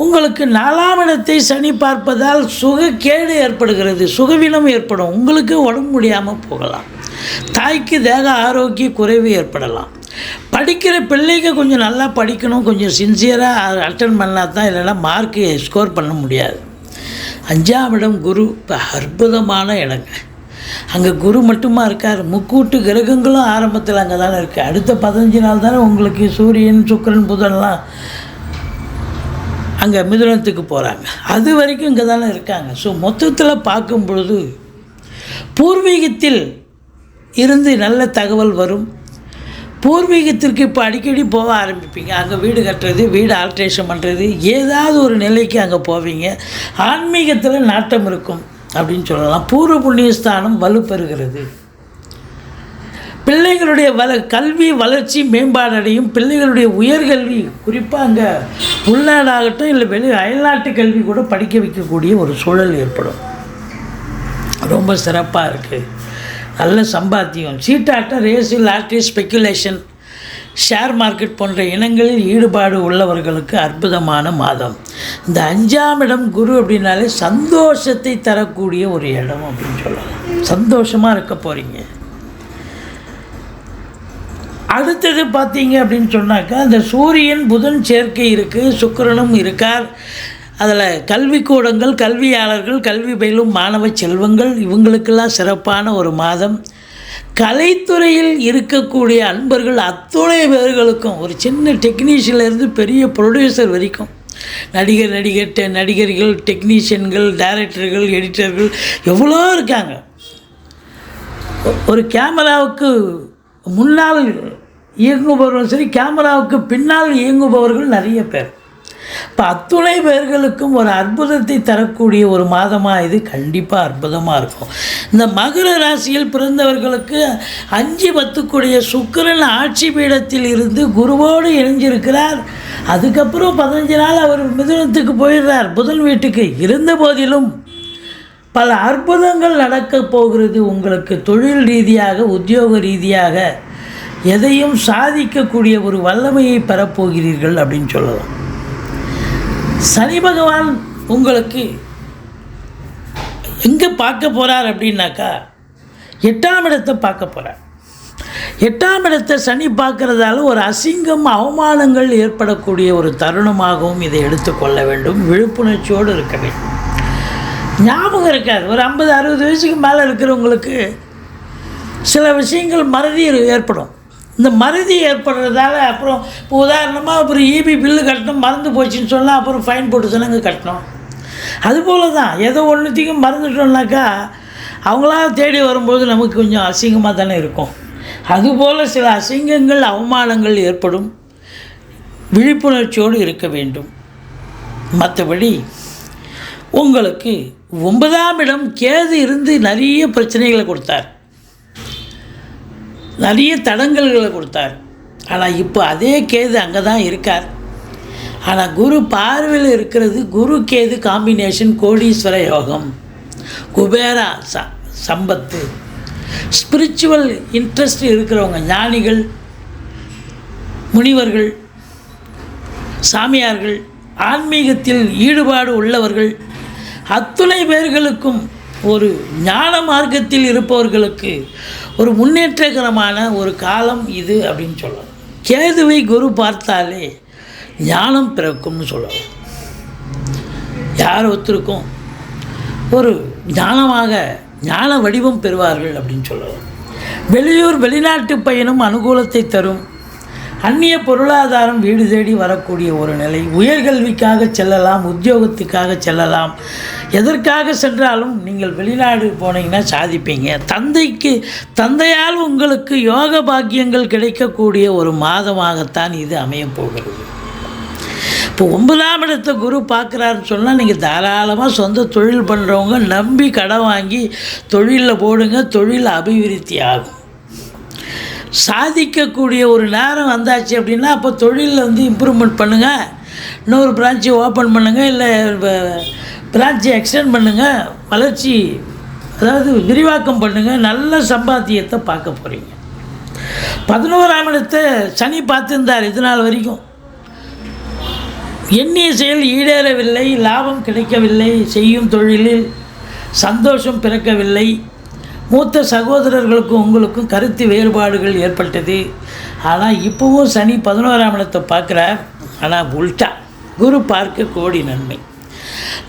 Speaker 3: உங்களுக்கு 4ஆம் இடத்தை சனி பார்ப்பதால் சுகக்கேடு ஏற்படுகிறது, சுகவீனம் ஏற்படும். உங்களுக்கு உடம்பு முடியாமல் போகலாம். தாய்க்கு தேக ஆரோக்கிய குறைவு ஏற்படலாம். படிக்கிற பிள்ளைங்க கொஞ்சம் நல்லா படிக்கணும், கொஞ்சம் சின்சியராக அட்டன் பண்ணால் தான், இல்லைன்னா மார்க்கு ஸ்கோர் பண்ண முடியாது. 5ஆம் இடம் குரு, இப்போ அற்புதமான இடங்க. அங்கே குரு மட்டுமா இருக்கார், முக்கூட்டு கிரகங்களும் ஆரம்பத்தில் அங்கே தானே இருக்குது. அடுத்த 15 நாள் தானே உங்களுக்கு சூரியன், சுக்கிரன், புதன்லாம் அங்கே மிதுனத்துக்கு போகிறாங்க. அது வரைக்கும் இங்கே தானே இருக்காங்க. ஸோ மொத்தத்தில் பார்க்கும் பொழுது பூர்வீகத்தில் இருந்து நல்ல தகவல் வரும். பூர்வீகத்திற்கு இப்போ அடிக்கடி போக ஆரம்பிப்பீங்க. அங்கே வீடு கட்டுறது, வீடு ஆல்ட்ரேஷன் பண்ணுறது, ஏதாவது ஒரு நிலைக்கு அங்கே போவீங்க. ஆன்மீகத்தில் நாட்டம் இருக்கும் அப்படின்னு சொல்லலாம். பூர்வ புண்ணியஸ்தானம் வலுப்பெறுகிறது. பிள்ளைகளுடைய கல்வி வளர்ச்சி மேம்பாடு அடையும். பிள்ளைகளுடைய உயர்கல்வி, குறிப்பாக அங்கே உள்நாடாகட்டும் இல்லை அயல்நாட்டு கல்வி கூட படிக்க வைக்கக்கூடிய ஒரு சூழல் ஏற்படும். ரொம்ப சிறப்பாக இருக்குது. நல்ல சம்பாத்தியம். சீட்டாட்டம், race, lottery, speculation, share market போன்ற இனங்களில் ஈடுபாடு உள்ளவர்களுக்கு அற்புதமான மாதம். இந்த 5ஆம் இடம் குரு அப்படின்னாலே சந்தோஷத்தை தரக்கூடிய ஒரு இடம் அப்படின்னு சொல்லலாம். சந்தோஷமாக இருக்க போகிறீங்க. அடுத்தது பார்த்தீங்க அப்படின்னு சொன்னாக்கா, அந்த சூரியன் புதன் சேர்க்கை இருக்குது, சுக்கிரனும் இருக்கார். அதில் கல்விக்கூடங்கள், கல்வியாளர்கள், கல்வி பயிலும் மாணவ செல்வங்கள், இவங்களுக்கெல்லாம் சிறப்பான ஒரு மாதம். கலைத்துறையில் இருக்கக்கூடிய அன்பர்கள் அத்துணை பேர்களுக்கும், ஒரு சின்ன டெக்னீஷியன்லேருந்து பெரிய ப்ரொடியூசர் வரைக்கும், நடிகர்கள், டெக்னீஷியன்கள், டைரக்டர்கள், எடிட்டர்கள் எவ்வளோ இருக்காங்க. ஒரு கேமராவுக்கு முன்னால் இயங்குபவர்களும் சரி, கேமராவுக்கு பின்னால் இயங்குபவர்கள் நிறைய பேர். இப்போ அத்துணை பேர்களுக்கும் ஒரு அற்புதத்தை தரக்கூடிய ஒரு மாதமாக இது கண்டிப்பாக அற்புதமாக இருக்கும். இந்த மகர ராசியில் பிறந்தவர்களுக்கு 5-10 சுக்கிரன் ஆட்சி பீடத்தில் இருந்து குருவோடு இணைஞ்சிருக்கிறார். அதுக்கப்புறம் 15 நாள் அவர் மிதுனத்துக்கு போயிடுறார், புதன் வீட்டுக்கு. இருந்த போதிலும் பல அற்புதங்கள் நடக்கப் போகிறது. உங்களுக்கு தொழில் ரீதியாக, உத்தியோக ரீதியாக எதையும் சாதிக்கக்கூடிய ஒரு வல்லமையை பெறப்போகிறீர்கள் அப்படின்னு சொல்லலாம். சனி பகவான் உங்களுக்கு எங்கே பார்க்க போகிறார் அப்படின்னாக்கா, 8ஆம் இடத்தை பார்க்க போகிறார். 8ஆம் இடத்தை சனி பார்க்கறதால ஒரு அசிங்கம், அவமானங்கள் ஏற்படக்கூடிய ஒரு தருணமாகவும் இதை எடுத்துக்கொள்ள வேண்டும். விழிப்புணர்ச்சியோடு இருக்க வேண்டும். ஞாபகம் இருக்காது. ஒரு 50-60 வயசுக்கு மேலே இருக்கிறவங்களுக்கு சில விஷயங்கள் மறதி ஏற்படும். இந்த மறதி ஏற்படுறதால அப்புறம் இப்போ உதாரணமாக அப்புறம் EB பில்லு கட்டணும், மறந்து போச்சுன்னு சொன்னால் அப்புறம் ஃபைன் போட்டு சொன்னாங்க கட்டணும். அதுபோல் தான் ஏதோ ஒன்றுத்தையும் மறந்துட்டோம்னாக்கா அவங்களா தேடி வரும்போது நமக்கு கொஞ்சம் அசிங்கமாக தானே இருக்கும். அதுபோல் சில அசிங்கங்கள், அவமானங்கள் ஏற்படும். விழிப்புணர்ச்சியோடு இருக்க வேண்டும். மற்றபடி உங்களுக்கு 9ஆம் இடம் கேது இருந்து நிறைய பிரச்சனைகளை கொடுத்தார், நிறைய தடங்கல்களை கொடுத்தார். ஆனால் இப்போ அதே கேது அங்கே தான் இருக்கார். ஆனால் குரு பார்வையில் இருக்கிறது. குரு கேது காம்பினேஷன் கோடீஸ்வர யோகம், குபேரா சம்பத்து. ஸ்பிரிச்சுவல் இன்ட்ரெஸ்ட் இருக்கிறவங்க, ஞானிகள், முனிவர்கள், சாமியார்கள், ஆன்மீகத்தில் ஈடுபாடு உள்ளவர்கள் அத்துணை பேர்களுக்கும், ஒரு ஞான மார்க்கத்தில் இருப்பவர்களுக்கு ஒரு முன்னேற்றகரமான ஒரு காலம் இது அப்படின்னு சொல்லலாம். கேதுவை குரு பார்த்தாலே ஞானம் பிறக்கும்னு சொல்லலாம். யார் ஒருத்தருக்கும் ஒரு ஞான வடிவம் பெறுவார்கள் அப்படின்னு சொல்லலாம். வெளியூர், வெளிநாட்டு பயணம் அனுகூலத்தை தரும். அந்நிய பொருளாதாரம் வீடு தேடி வரக்கூடிய ஒரு நிலை. உயர்கல்விக்காக செல்லலாம், உத்தியோகத்துக்காக செல்லலாம். எதற்காக சென்றாலும் நீங்கள் வெளிநாடு போனீங்கன்னா சாதிப்பீங்க. தந்தையால் உங்களுக்கு யோக பாக்கியங்கள் கிடைக்கக்கூடிய ஒரு மாதமாகத்தான் இது அமையப்போகிறது. இப்போ 9ஆம் இடத்தை குரு பார்க்குறாருன்னு சொன்னால் நீங்கள் தாராளமாக சொந்த தொழில் பண்ணுறவங்க நம்பி கடன் வாங்கி தொழிலில் போடுங்க. தொழில் அபிவிருத்தி ஆகும். சாதிக்கக்கூடிய ஒரு நேரம் வந்தாச்சு அப்படின்னா அப்போ தொழிலில் இம்ப்ரூவ்மெண்ட் பண்ணுங்கள். இன்னொரு பிரான்ச்சை ஓப்பன் பண்ணுங்கள், இல்லை பிரான்ச்சை எக்ஸ்டெண்ட் பண்ணுங்கள், வளர்ச்சி அதாவது விரிவாக்கம் பண்ணுங்கள். நல்ல சம்பாத்தியத்தை பார்க்க போகிறீங்க. 11ஆம் இடத்தை சனி பார்த்துருந்தார் இது நாள் வரைக்கும். எண்ணிய செயல் ஈடேறவில்லை, லாபம் கிடைக்கவில்லை, செய்யும் தொழிலில் சந்தோஷம் பிறக்கவில்லை. மூத்த சகோதரர்களுக்கும் உங்களுக்கும் கருத்து வேறுபாடுகள் ஏற்பட்டது. ஆனால் இப்போவும் சனி 11ஆம் இடத்தை பார்க்குறார். ஆனால் உல்டா குரு பார்க்க கோடி நன்மை.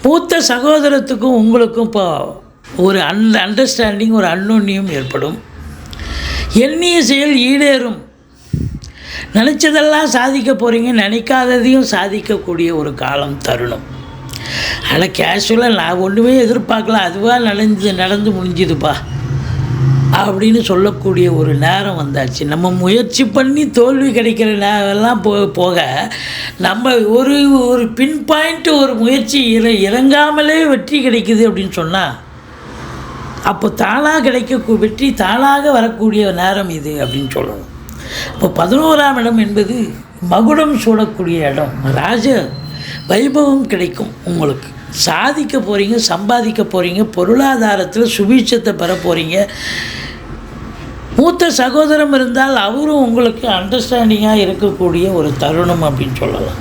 Speaker 3: மூத்த சகோதரத்துக்கும் உங்களுக்கும் இப்போ ஒரு அண்டர்ஸ்டாண்டிங், ஒரு அன்னோன்யம் ஏற்படும். எண்ணிய செயல் ஈடேறும். நினச்சதெல்லாம் சாதிக்க போகிறீங்க, நினைக்காததையும் சாதிக்கக்கூடிய ஒரு காலம் தருணம். ஆனால் கேஷுவலாக நான் ஒன்றுமே எதிர்பார்க்கல, அதுவாக நடந்து முடிஞ்சுதுப்பா அப்படின்னு சொல்லக்கூடிய ஒரு நேரம் வந்தாச்சு. நம்ம முயற்சி பண்ணி தோல்வி கிடைக்கிற நேரம்லாம் போக நம்ம ஒரு பின் பாயிண்ட் ஒரு முயற்சி இறங்காமலே வெற்றி கிடைக்குது அப்படின்னு சொன்னால் அப்போ தானாக கிடைக்க வெற்றி தானாக வரக்கூடிய நேரம் இது அப்படின்னு சொல்லணும். இப்போ 11ஆம் இடம் என்பது மகுடம் சூடக்கூடிய இடம். ராஜ வைபவம் கிடைக்கும், உங்களுக்கு சாதிக்க போகிறீங்க, சம்பாதிக்க போகிறீங்க, பொருளாதாரத்தில் சுபீட்சத்தை பெற போகிறீங்க. மூத்த சகோதரம் இருந்தால் அவரும் உங்களுக்கு அண்டர்ஸ்டாண்டிங்காக இருக்கக்கூடிய ஒரு தருணம் அப்படின்னு சொல்லலாம்.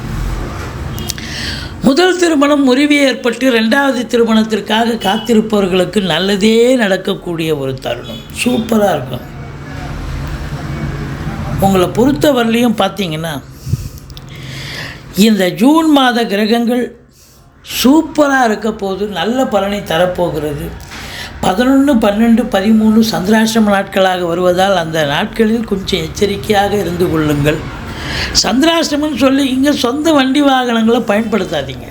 Speaker 3: முதல் திருமணம் முறிவு ஏற்பட்டு 2வது திருமணத்திற்காக காத்திருப்பவர்களுக்கு நல்லதே நடக்கக்கூடிய ஒரு தருணம். சூப்பராக இருக்கும். உங்களை பொறுத்தவரையிலையும் பார்த்தீங்கன்னா இந்த ஜூன் மாத கிரகங்கள் சூப்பராக இருக்க போது, நல்ல பலனை தரப்போகிறது. 11, 12, 13 சந்திராஷ்டம நாட்களாக வருவதால் அந்த நாட்களில் கொஞ்சம் எச்சரிக்கையாக இருந்து கொள்ளுங்கள். சந்திராஷ்டமம்னு சொல்லி இங்கே சொந்த வண்டி வாகனங்களை பயன்படுத்தாதீங்க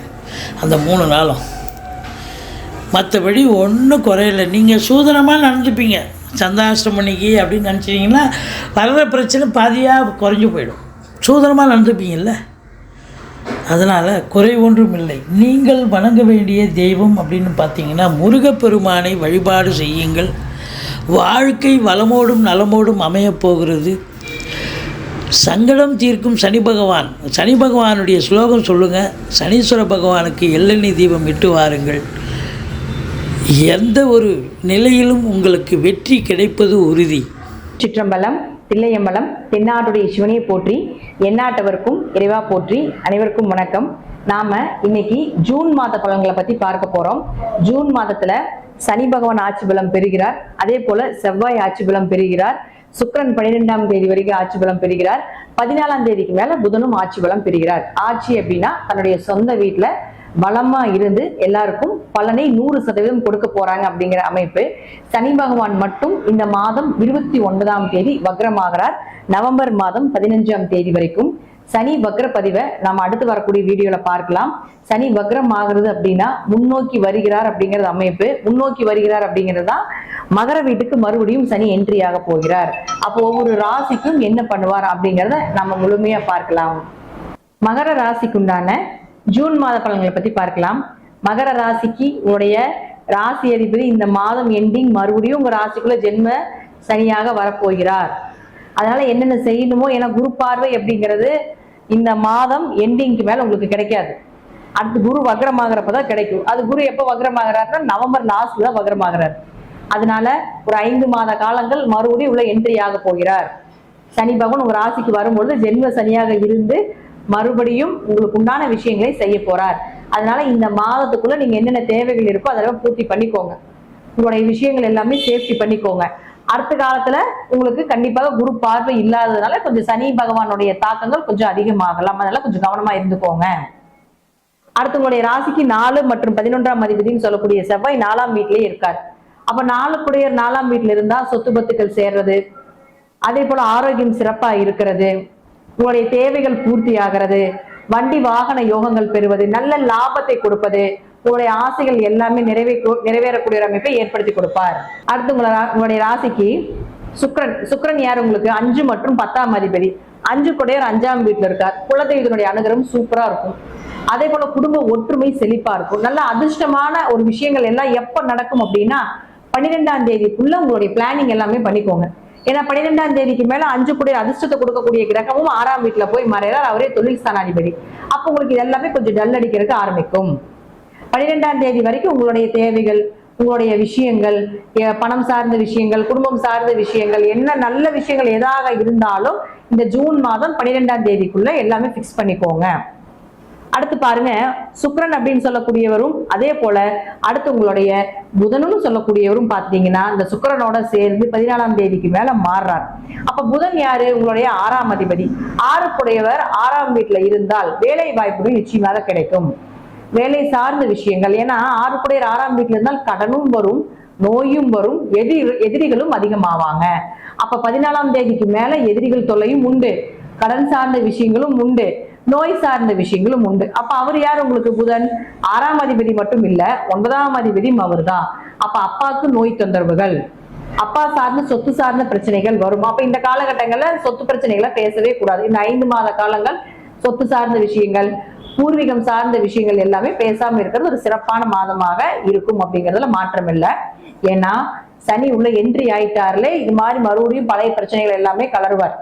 Speaker 3: அந்த 3 நாளும். மற்றபடி ஒன்றும் குறையில்லை. நீங்கள் சூதனமாக நடந்துப்பீங்க சந்திராஷ்டமணிக்கு அப்படின்னு நினச்சிட்டிங்கன்னா வர்ற பிரச்சனை பாதியாக குறைஞ்சி போயிடும். சூதனமாக நடந்துப்பீங்கள்ல, அதனால் குறை ஒன்றும் இல்லை. நீங்கள் வணங்க வேண்டிய தெய்வம் அப்படின்னு பார்த்தீங்கன்னா முருகப்பெருமானை வழிபாடு செய்யுங்கள். வாழ்க்கை வளமோடும் நலமோடும் அமையப்போகிறது. சங்கடம் தீர்க்கும் சனி பகவான், சனி பகவானுடைய ஸ்லோகம் சொல்லுங்கள். சனீஸ்வர பகவானுக்கு எள்ளெண்ணெய் தீபம் இட்டு வாருங்கள். எந்த ஒரு நிலையிலும் உங்களுக்கு வெற்றி கிடைப்பது உறுதி.
Speaker 4: சிற்றம்பலம், தில்லையம்பலம், தென்னாட்டுடைய சிவனையை போற்றி, எந்நாட்டவருக்கும் இறைவா போற்றி. அனைவருக்கும் வணக்கம். நாம இன்னைக்கு ஜூன் மாத பலன்களை பத்தி பார்க்க போறோம். ஜூன் மாதத்துல சனி பகவான் ஆட்சி பலம் பெறுகிறார். அதே போல செவ்வாய் ஆட்சி பலம் பெறுகிறார். சுக்கிரன் 12ஆம் தேதி வரைக்கும் ஆட்சி பலம் பெறுகிறார். 14ஆம் தேதிக்கு மேல புதனும் ஆட்சி பலம் பெறுகிறார். ஆட்சி அப்படின்னா தன்னுடைய சொந்த வீட்டுல பலமா இருந்து எல்லாருக்கும் பலனை 100% கொடுக்க போறாங்க அப்படிங்கிற அமைப்பு. சனி பகவான் மட்டும் இந்த மாதம் 29ஆம் தேதி வக்ரமாகிறார். நவம்பர் மாதம் 15ஆம் தேதி வரைக்கும் சனி வக்ர பதிவை நாம அடுத்து வரக்கூடிய வீடியோல பார்க்கலாம். சனி வக்ரம் ஆகுறது அப்படின்னா முன்னோக்கி வருகிறார் அப்படிங்கிறது அமைப்பு. முன்னோக்கி வருகிறார் அப்படிங்கிறது தான் மகர வீட்டுக்கு மறுபடியும் சனி என்ட்ரி ஆக போகிறார். அப்போ ஒவ்வொரு ராசிக்கும் என்ன பண்ணுவார் அப்படிங்கிறத நம்ம முழுமையா பார்க்கலாம். மகர ராசிக்குண்டான ஜூன் மாத பலன்களை பத்தி பார்க்கலாம். மகர ராசிக்கு உங்களுடைய ராசி அதிபதி இந்த மாதம் எண்டிங் மறுபடியும் உங்க ராசிக்குள்ள ஜென்ம சனியாக வரப்போகிறார். அதனால என்னென்ன செய்யணுமோ, ஏன்னா குரு பார்வை அப்படிங்கிறது இந்த மாதம் எண்டிங்க்கு மேல உங்களுக்கு கிடைக்காது. அடுத்து குரு வக்ரமாகிறப்பதான் கிடைக்கும். அது குரு எப்ப வக்ரமாகிறாருன்னா நவம்பர் லாஸ்ட்ல தான் வக்ரமாகிறார். அதனால ஒரு 5 மாத காலங்கள் மறுபடியும் உள்ள என்ட்ரி ஆக போகிறார். சனி பகவான் உங்க ராசிக்கு வரும்பொழுது ஜென்ம சனியாக இருந்து மறுபடியும் உங்களுக்கு உண்டான விஷயங்களை செய்ய போறார். அதனால இந்த மாதத்துக்குள்ள நீங்க என்னென்ன தேவைகள் இருக்கோ அதெல்லாம் பூர்த்தி பண்ணிக்கோங்க. உங்களுடைய விஷயங்கள் எல்லாமே சேஃப்டி பண்ணிக்கோங்க. அடுத்த காலத்துல உங்களுக்கு கண்டிப்பாக குரு பார்வை இல்லாததுனால கொஞ்சம் சனி பகவானுடைய தாக்கங்கள் கொஞ்சம் அதிகமாகலாம். அதனால கொஞ்சம் கவனமா இருந்துக்கோங்க. அடுத்து உங்களுடைய ராசிக்கு 4 மற்றும் 11ஆம் அதிபதினு சொல்லக்கூடிய செவ்வாய் 4ஆம் வீட்டிலேயே இருக்கார். அப்ப 4 குடையர் 4ஆம் வீட்டுல இருந்தா சொத்து பத்துக்கள் சேர்றது, அதே போல ஆரோக்கியம் சிறப்பா இருக்கிறது, உங்களுடைய தேவைகள் பூர்த்தி ஆகிறது, வண்டி வாகன யோகங்கள் பெறுவது, நல்ல லாபத்தை கொடுப்பது, உங்களுடைய ஆசைகள் எல்லாமே நிறைவேறக்கூடிய அமைப்பை ஏற்படுத்தி கொடுப்பார். அடுத்து உங்களுடைய ராசிக்கு சுக்கிரன் யார் உங்களுக்கு 5 மற்றும் 10ஆம் அதிபதி. 5 குடையர் 5ஆம் வீட்டுல இருக்கார். குலதெய்வத்தினுடைய அனுகிரகம் சூப்பரா இருக்கும். அதே போல குடும்ப ஒற்றுமை செழிப்பா இருக்கும். நல்ல அதிர்ஷ்டமான ஒரு விஷயங்கள் எல்லாம் எப்ப நடக்கும் அப்படின்னா 12ஆம் தேதிக்குள்ள உங்களுடைய பிளானிங் எல்லாமே பண்ணிக்கோங்க. ஏன்னா 12ஆம் தேதிக்கு மேல 5 குடையர் அதிர்ஷ்டத்தை கொடுக்கக்கூடிய கிரகமும் 6ஆம் வீட்டுல போய் மறைகிறார். அவரே தொழில் ஸ்தானாதிபதி. அப்போ உங்களுக்கு இது எல்லாமே கொஞ்சம் டல் அடிக்கிறதுக்கு ஆரம்பிக்கும். 12ஆம் தேதி வரைக்கும் உங்களுடைய தேவைகள், உங்களுடைய விஷயங்கள், பணம் சார்ந்த விஷயங்கள், குடும்பம் சார்ந்த விஷயங்கள், என்ன நல்ல விஷயங்கள் எதாக இருந்தாலும் இந்த ஜூன் மாதம் 12ஆம் தேதிக்குள்ள எல்லாமே பிக்ஸ் பண்ணிக்கோங்க. அடுத்து பாருங்க, சுக்கிரன் அப்படின்னு சொல்லக்கூடியவரும் அதே போல அடுத்து உங்களுடைய புதனும் சொல்லக்கூடியவரும் பார்த்தீங்கன்னா இந்த சுக்கிரனோட சேர்ந்து 14ஆம் தேதிக்கு மேல மாறுறார். அப்ப புதன் யாரு? உங்களுடைய 6ஆம் அதிபதி. 6 குடையவர் 6ஆம் வீட்டுல இருந்தால் வேலை வாய்ப்புகள் நிச்சயமாக கிடைக்கும். வேலை சார்ந்த விஷயங்கள், ஏன்னா 6 குடையர் 6ஆம் வீட்டுல இருந்தால் கடனும் வரும், நோயும் வரும், எதிரிகளும் அதிகமாவாங்க. அப்ப 14ஆம் தேதிக்கு மேல எதிரிகள் தொல்லையும் உண்டு, கடன் சார்ந்த விஷயங்களும் உண்டு, நோய் சார்ந்த விஷயங்களும் உண்டு. அப்ப அவர் யார் உங்களுக்கு? புதன் 6ஆம் அதிபதி மட்டும் இல்ல 9ஆம் அதிபதியும் அவர் தான். அப்ப அப்பாவுக்கு நோய் தொந்தரவுகள், அப்பா சார்ந்த சொத்து சார்ந்த பிரச்சனைகள் வரும். அப்ப இந்த காலகட்டங்கள்ல சொத்து பிரச்சனைகளை பேசவே கூடாது. இந்த 5 மாத காலங்கள் சொத்து சார்ந்த விஷயங்கள், பூர்வீகம் சார்ந்த விஷயங்கள் எல்லாமே பேசாம இருக்கிறது ஒரு சிறப்பான மாதமாக இருக்கும் அப்படிங்கிறதுல மாற்றம் இல்லை. ஏன்னா சனி உள்ள என்ட்ரி ஆயிட்டார்லே இது மாதிரி மறுபடியும் பழைய பிரச்சனைகள் எல்லாமே கலருவார்.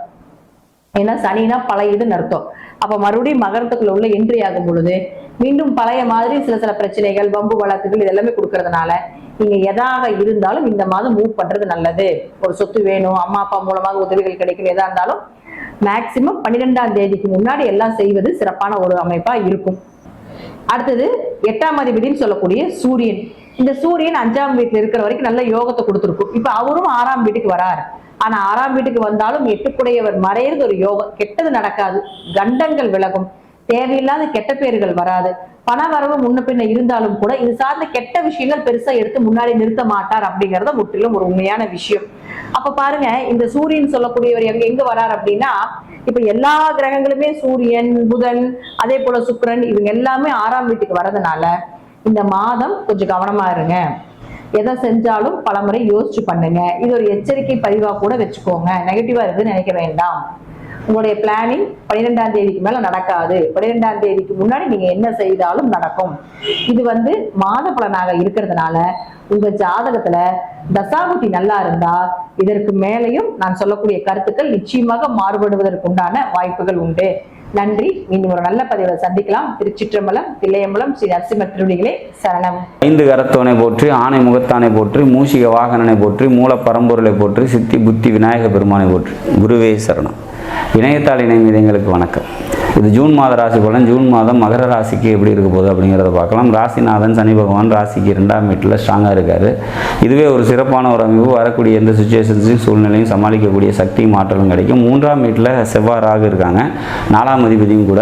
Speaker 4: ஏன்னா சனினா பழையதுன்னு அர்த்தம். அப்ப மறுபடியும் மகரத்துக்குள்ள உள்ள என்ட்ரி ஆகும் பொழுது மீண்டும் பழைய மாதிரி சில பிரச்சனைகள், வம்பு வழக்குகள் இதெல்லாமே கொடுக்கறதுனால நீங்க எதாக இருந்தாலும் இந்த மாதம் மூவ் பண்றது நல்லது. ஒரு சொத்து வேணும், அம்மா அப்பா மூலமாக உதவிகள் கிடைக்கும், எதா இருந்தாலும் மேக்சிமம் 12ஆம் தேதிக்கு முன்னாடி எல்லாம் செய்வது சிறப்பான ஒரு அமைப்பா இருக்கும். அடுத்தது 8ஆம் அதிபதினு சொல்லக்கூடிய சூரியன். இந்த சூரியன் 5ஆம் வீட்டுல இருக்கிற வரைக்கும் நல்ல யோகத்தை கொடுத்துருக்கும். இப்ப அவரும் 6ஆம் வீட்டுக்கு வராரு. ஆனா 6ஆம் வீட்டுக்கு வந்தாலும் 8குடையவர் மறையிறது ஒரு யோகம். கெட்டது நடக்காது, கண்டங்கள் விலகும், தேவையில்லாத கெட்ட பேர்கள் வராது, பண வரவு முன்ன பின்ன இருந்தாலும் கூட இது சார்ந்த கெட்ட விஷயங்கள் பெருசா எடுத்து முன்னாடி நிறுத்த மாட்டார் அப்படிங்கறத முற்றிலும் ஒரு உண்மையான விஷயம். அப்ப பாருங்க, இந்த சூரியன் சொல்லக்கூடியவர் எங்க வரார் அப்படின்னா, இப்ப எல்லா கிரகங்களுமே சூரியன், புதன், அதே போல சுக்கிரன் இவங்க எல்லாமே 6ஆம் வீட்டுக்கு வர்றதுனால இந்த மாதம் கொஞ்சம் கவனமா இருங்க. எதை செஞ்சாலும் பலமுறை யோசிச்சு பண்ணுங்க. இது ஒரு எச்சரிக்கை பதிவா கூட வச்சுக்கோங்க. நெகட்டிவா இருக்குன்னு நினைக்க வேண்டாம். உங்களுடைய பிளானிங் 12ஆம் தேதிக்கு மேல நடக்காது. 12ஆம் தேதிக்கு முன்னாடி நீங்க என்ன செய்தாலும் நடக்கும். இது மாத பலனாக இருக்கிறதுனால உங்க ஜாதகத்துல தசாபுத்தி நல்லா இருந்தா இதற்கு மேலையும் நான் சொல்லக்கூடிய கருத்துக்கள் நிச்சயமாக மாறுபடுவதற்குண்டான வாய்ப்புகள் உண்டு. நன்றி. மீண்டும் ஒரு நல்ல பதிவில் சந்திக்கலாம். திருச்சிற்றம்பலம், தில்லையம்பலம், ஸ்ரீ நரசிம்ம திருவடிகளே சரணம்.
Speaker 5: 5 கரத்தோனை போற்றி, ஆணை முகத்தானை போற்றி, மூஷிக வாகனனை போற்றி, மூல பரம்பொருளை போற்றி, சித்தி புத்தி விநாயக பெருமானை போற்றி. குருவே சரணம். இணையத்தால் இணைந்த எங்களுக்கு வணக்கம். இது ஜூன் மாத ராசி பலன். ஜூன் மாதம் மகர ராசிக்கு எப்படி இருக்க போகுது அப்படிங்கிறத பார்க்கலாம். ராசிநாதன் சனி பகவான் ராசிக்கு 2ஆம் வீட்டில் ஸ்ட்ராங்காக இருக்கார். இதுவே ஒரு சிறப்பான ஒரு அமைப்பு. வரக்கூடிய எந்த சுச்சுவேஷன்ஸையும் சூழ்நிலையும் சமாளிக்கக்கூடிய சக்தியும் ஆற்றலும் கிடைக்கும். 3ஆம் வீட்டில் செவ்வாய் ராகு இருக்காங்க. 4ஆம் அதிபதியும் கூட.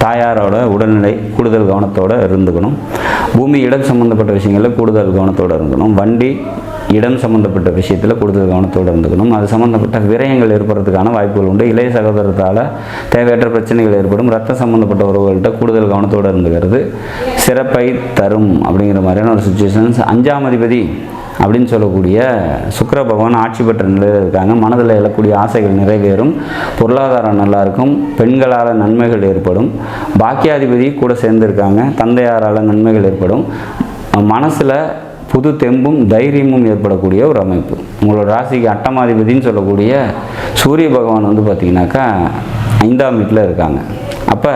Speaker 5: தாயாரோட உடல்நிலை கூடுதல் கவனத்தோடு இருந்துக்கணும். பூமி இடம் சம்மந்தப்பட்ட விஷயங்களில் கூடுதல் கவனத்தோடு இருக்கணும். வண்டி இடம் சம்மந்தப்பட்ட விஷயத்தில் கூடுதல் கவனத்தோடு இருந்துக்கணும். அது சம்மந்தப்பட்ட விரயங்கள் ஏற்படுறதுக்கான வாய்ப்புகள் உண்டு. இளைய சகோதரத்தால் தேவையற்ற பிரச்சனைகள் ஏற்படும். ரத்த சம்மந்தப்பட்ட உறவுகள்கிட்ட கூடுதல் கவனத்தோடு இருந்துக்கிறது சிறப்பை தரும் அப்படிங்கிற மாதிரியான ஒரு சுச்சுவேஷன்ஸ். 5ஆம் அதிபதி அப்படின்னு சொல்லக்கூடிய சுக்கிர பகவான் ஆட்சி பெற்ற நிலையில் இருக்காங்க. மனதில் எழக்கூடிய ஆசைகள் நிறைவேறும். பொருளாதாரம் நல்லாயிருக்கும். பெண்களால் நன்மைகள் ஏற்படும். பாக்கியாதிபதி கூட சேர்ந்துருக்காங்க. தந்தையாரால் நன்மைகள் ஏற்படும். மனசில் புது தெம்பும் தைரியமும் ஏற்படக்கூடிய ஒரு அமைப்பு. உங்களோட ராசிக்கு 8ஆம் அதிபதினு சொல்லக்கூடிய சூரிய பகவான் பார்த்திங்கனாக்கா 5ஆம் வீட்டில் இருக்காங்க. அப்போ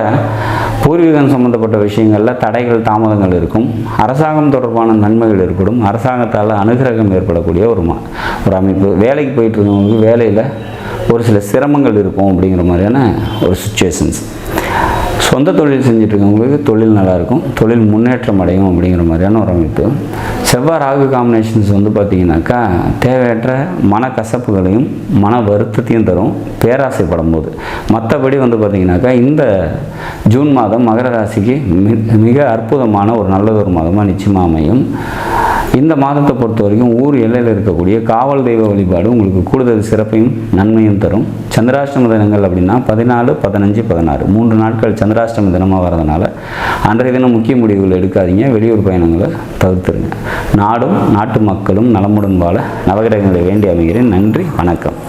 Speaker 5: பூர்வீகம் சம்மந்தப்பட்ட விஷயங்களில் தடைகள் தாமதங்கள் இருக்கும். அரசாங்கம் தொடர்பான நன்மைகள் ஏற்படும். அரசாங்கத்தால் அனுகிரகம் ஏற்படக்கூடிய ஒரு அமைப்பு. வேலைக்கு போயிட்டு இருக்கவங்களுக்கு வேலையில் ஒரு சில சிரமங்கள் இருக்கும் அப்படிங்கிற மாதிரியான ஒரு சுச்சுவேஷன்ஸ். சொந்த தொழில் செஞ்சுட்ருக்கவங்களுக்கு தொழில் நல்லாயிருக்கும். தொழில் முன்னேற்றம் அடையும் அப்படிங்கிற மாதிரியான ஒரு அமைப்பு. செவ்வாய் ராகு காம்பினேஷன்ஸ் பார்த்திங்கனாக்கா தேவையற்ற மனக்கசப்புகளையும் மன வருத்தத்தையும் தரும் பேராசைப்படும் போது. மற்றபடி பார்த்திங்கனாக்கா இந்த ஜூன் மாதம் மகர ராசிக்கு மிக அற்புதமான ஒரு நல்லதொரு மாதமாக நிச்சயமாக அமையும். இந்த மாதத்தை பொறுத்த வரைக்கும் ஊர் எல்லையில் இருக்கக்கூடிய காவல் தெய்வ வழிபாடு உங்களுக்கு கூடுதல் சிறப்பையும் நன்மையும் தரும். சந்திராஷ்டம தினங்கள் அப்படின்னா 14, 15, 16 3 நாட்கள் சந்திராஷ்டம தினமாக வரதுனால அன்றைய தினம் முக்கிய முடிவுகள் எடுக்காதீங்க. வெளியூர் பயணங்களை தவிர்த்துருங்க. நாடும் நாட்டு மக்களும் நலமுடன் வாழ நவகிரகங்களை வேண்டி அமைகிறேன். நன்றி, வணக்கம்.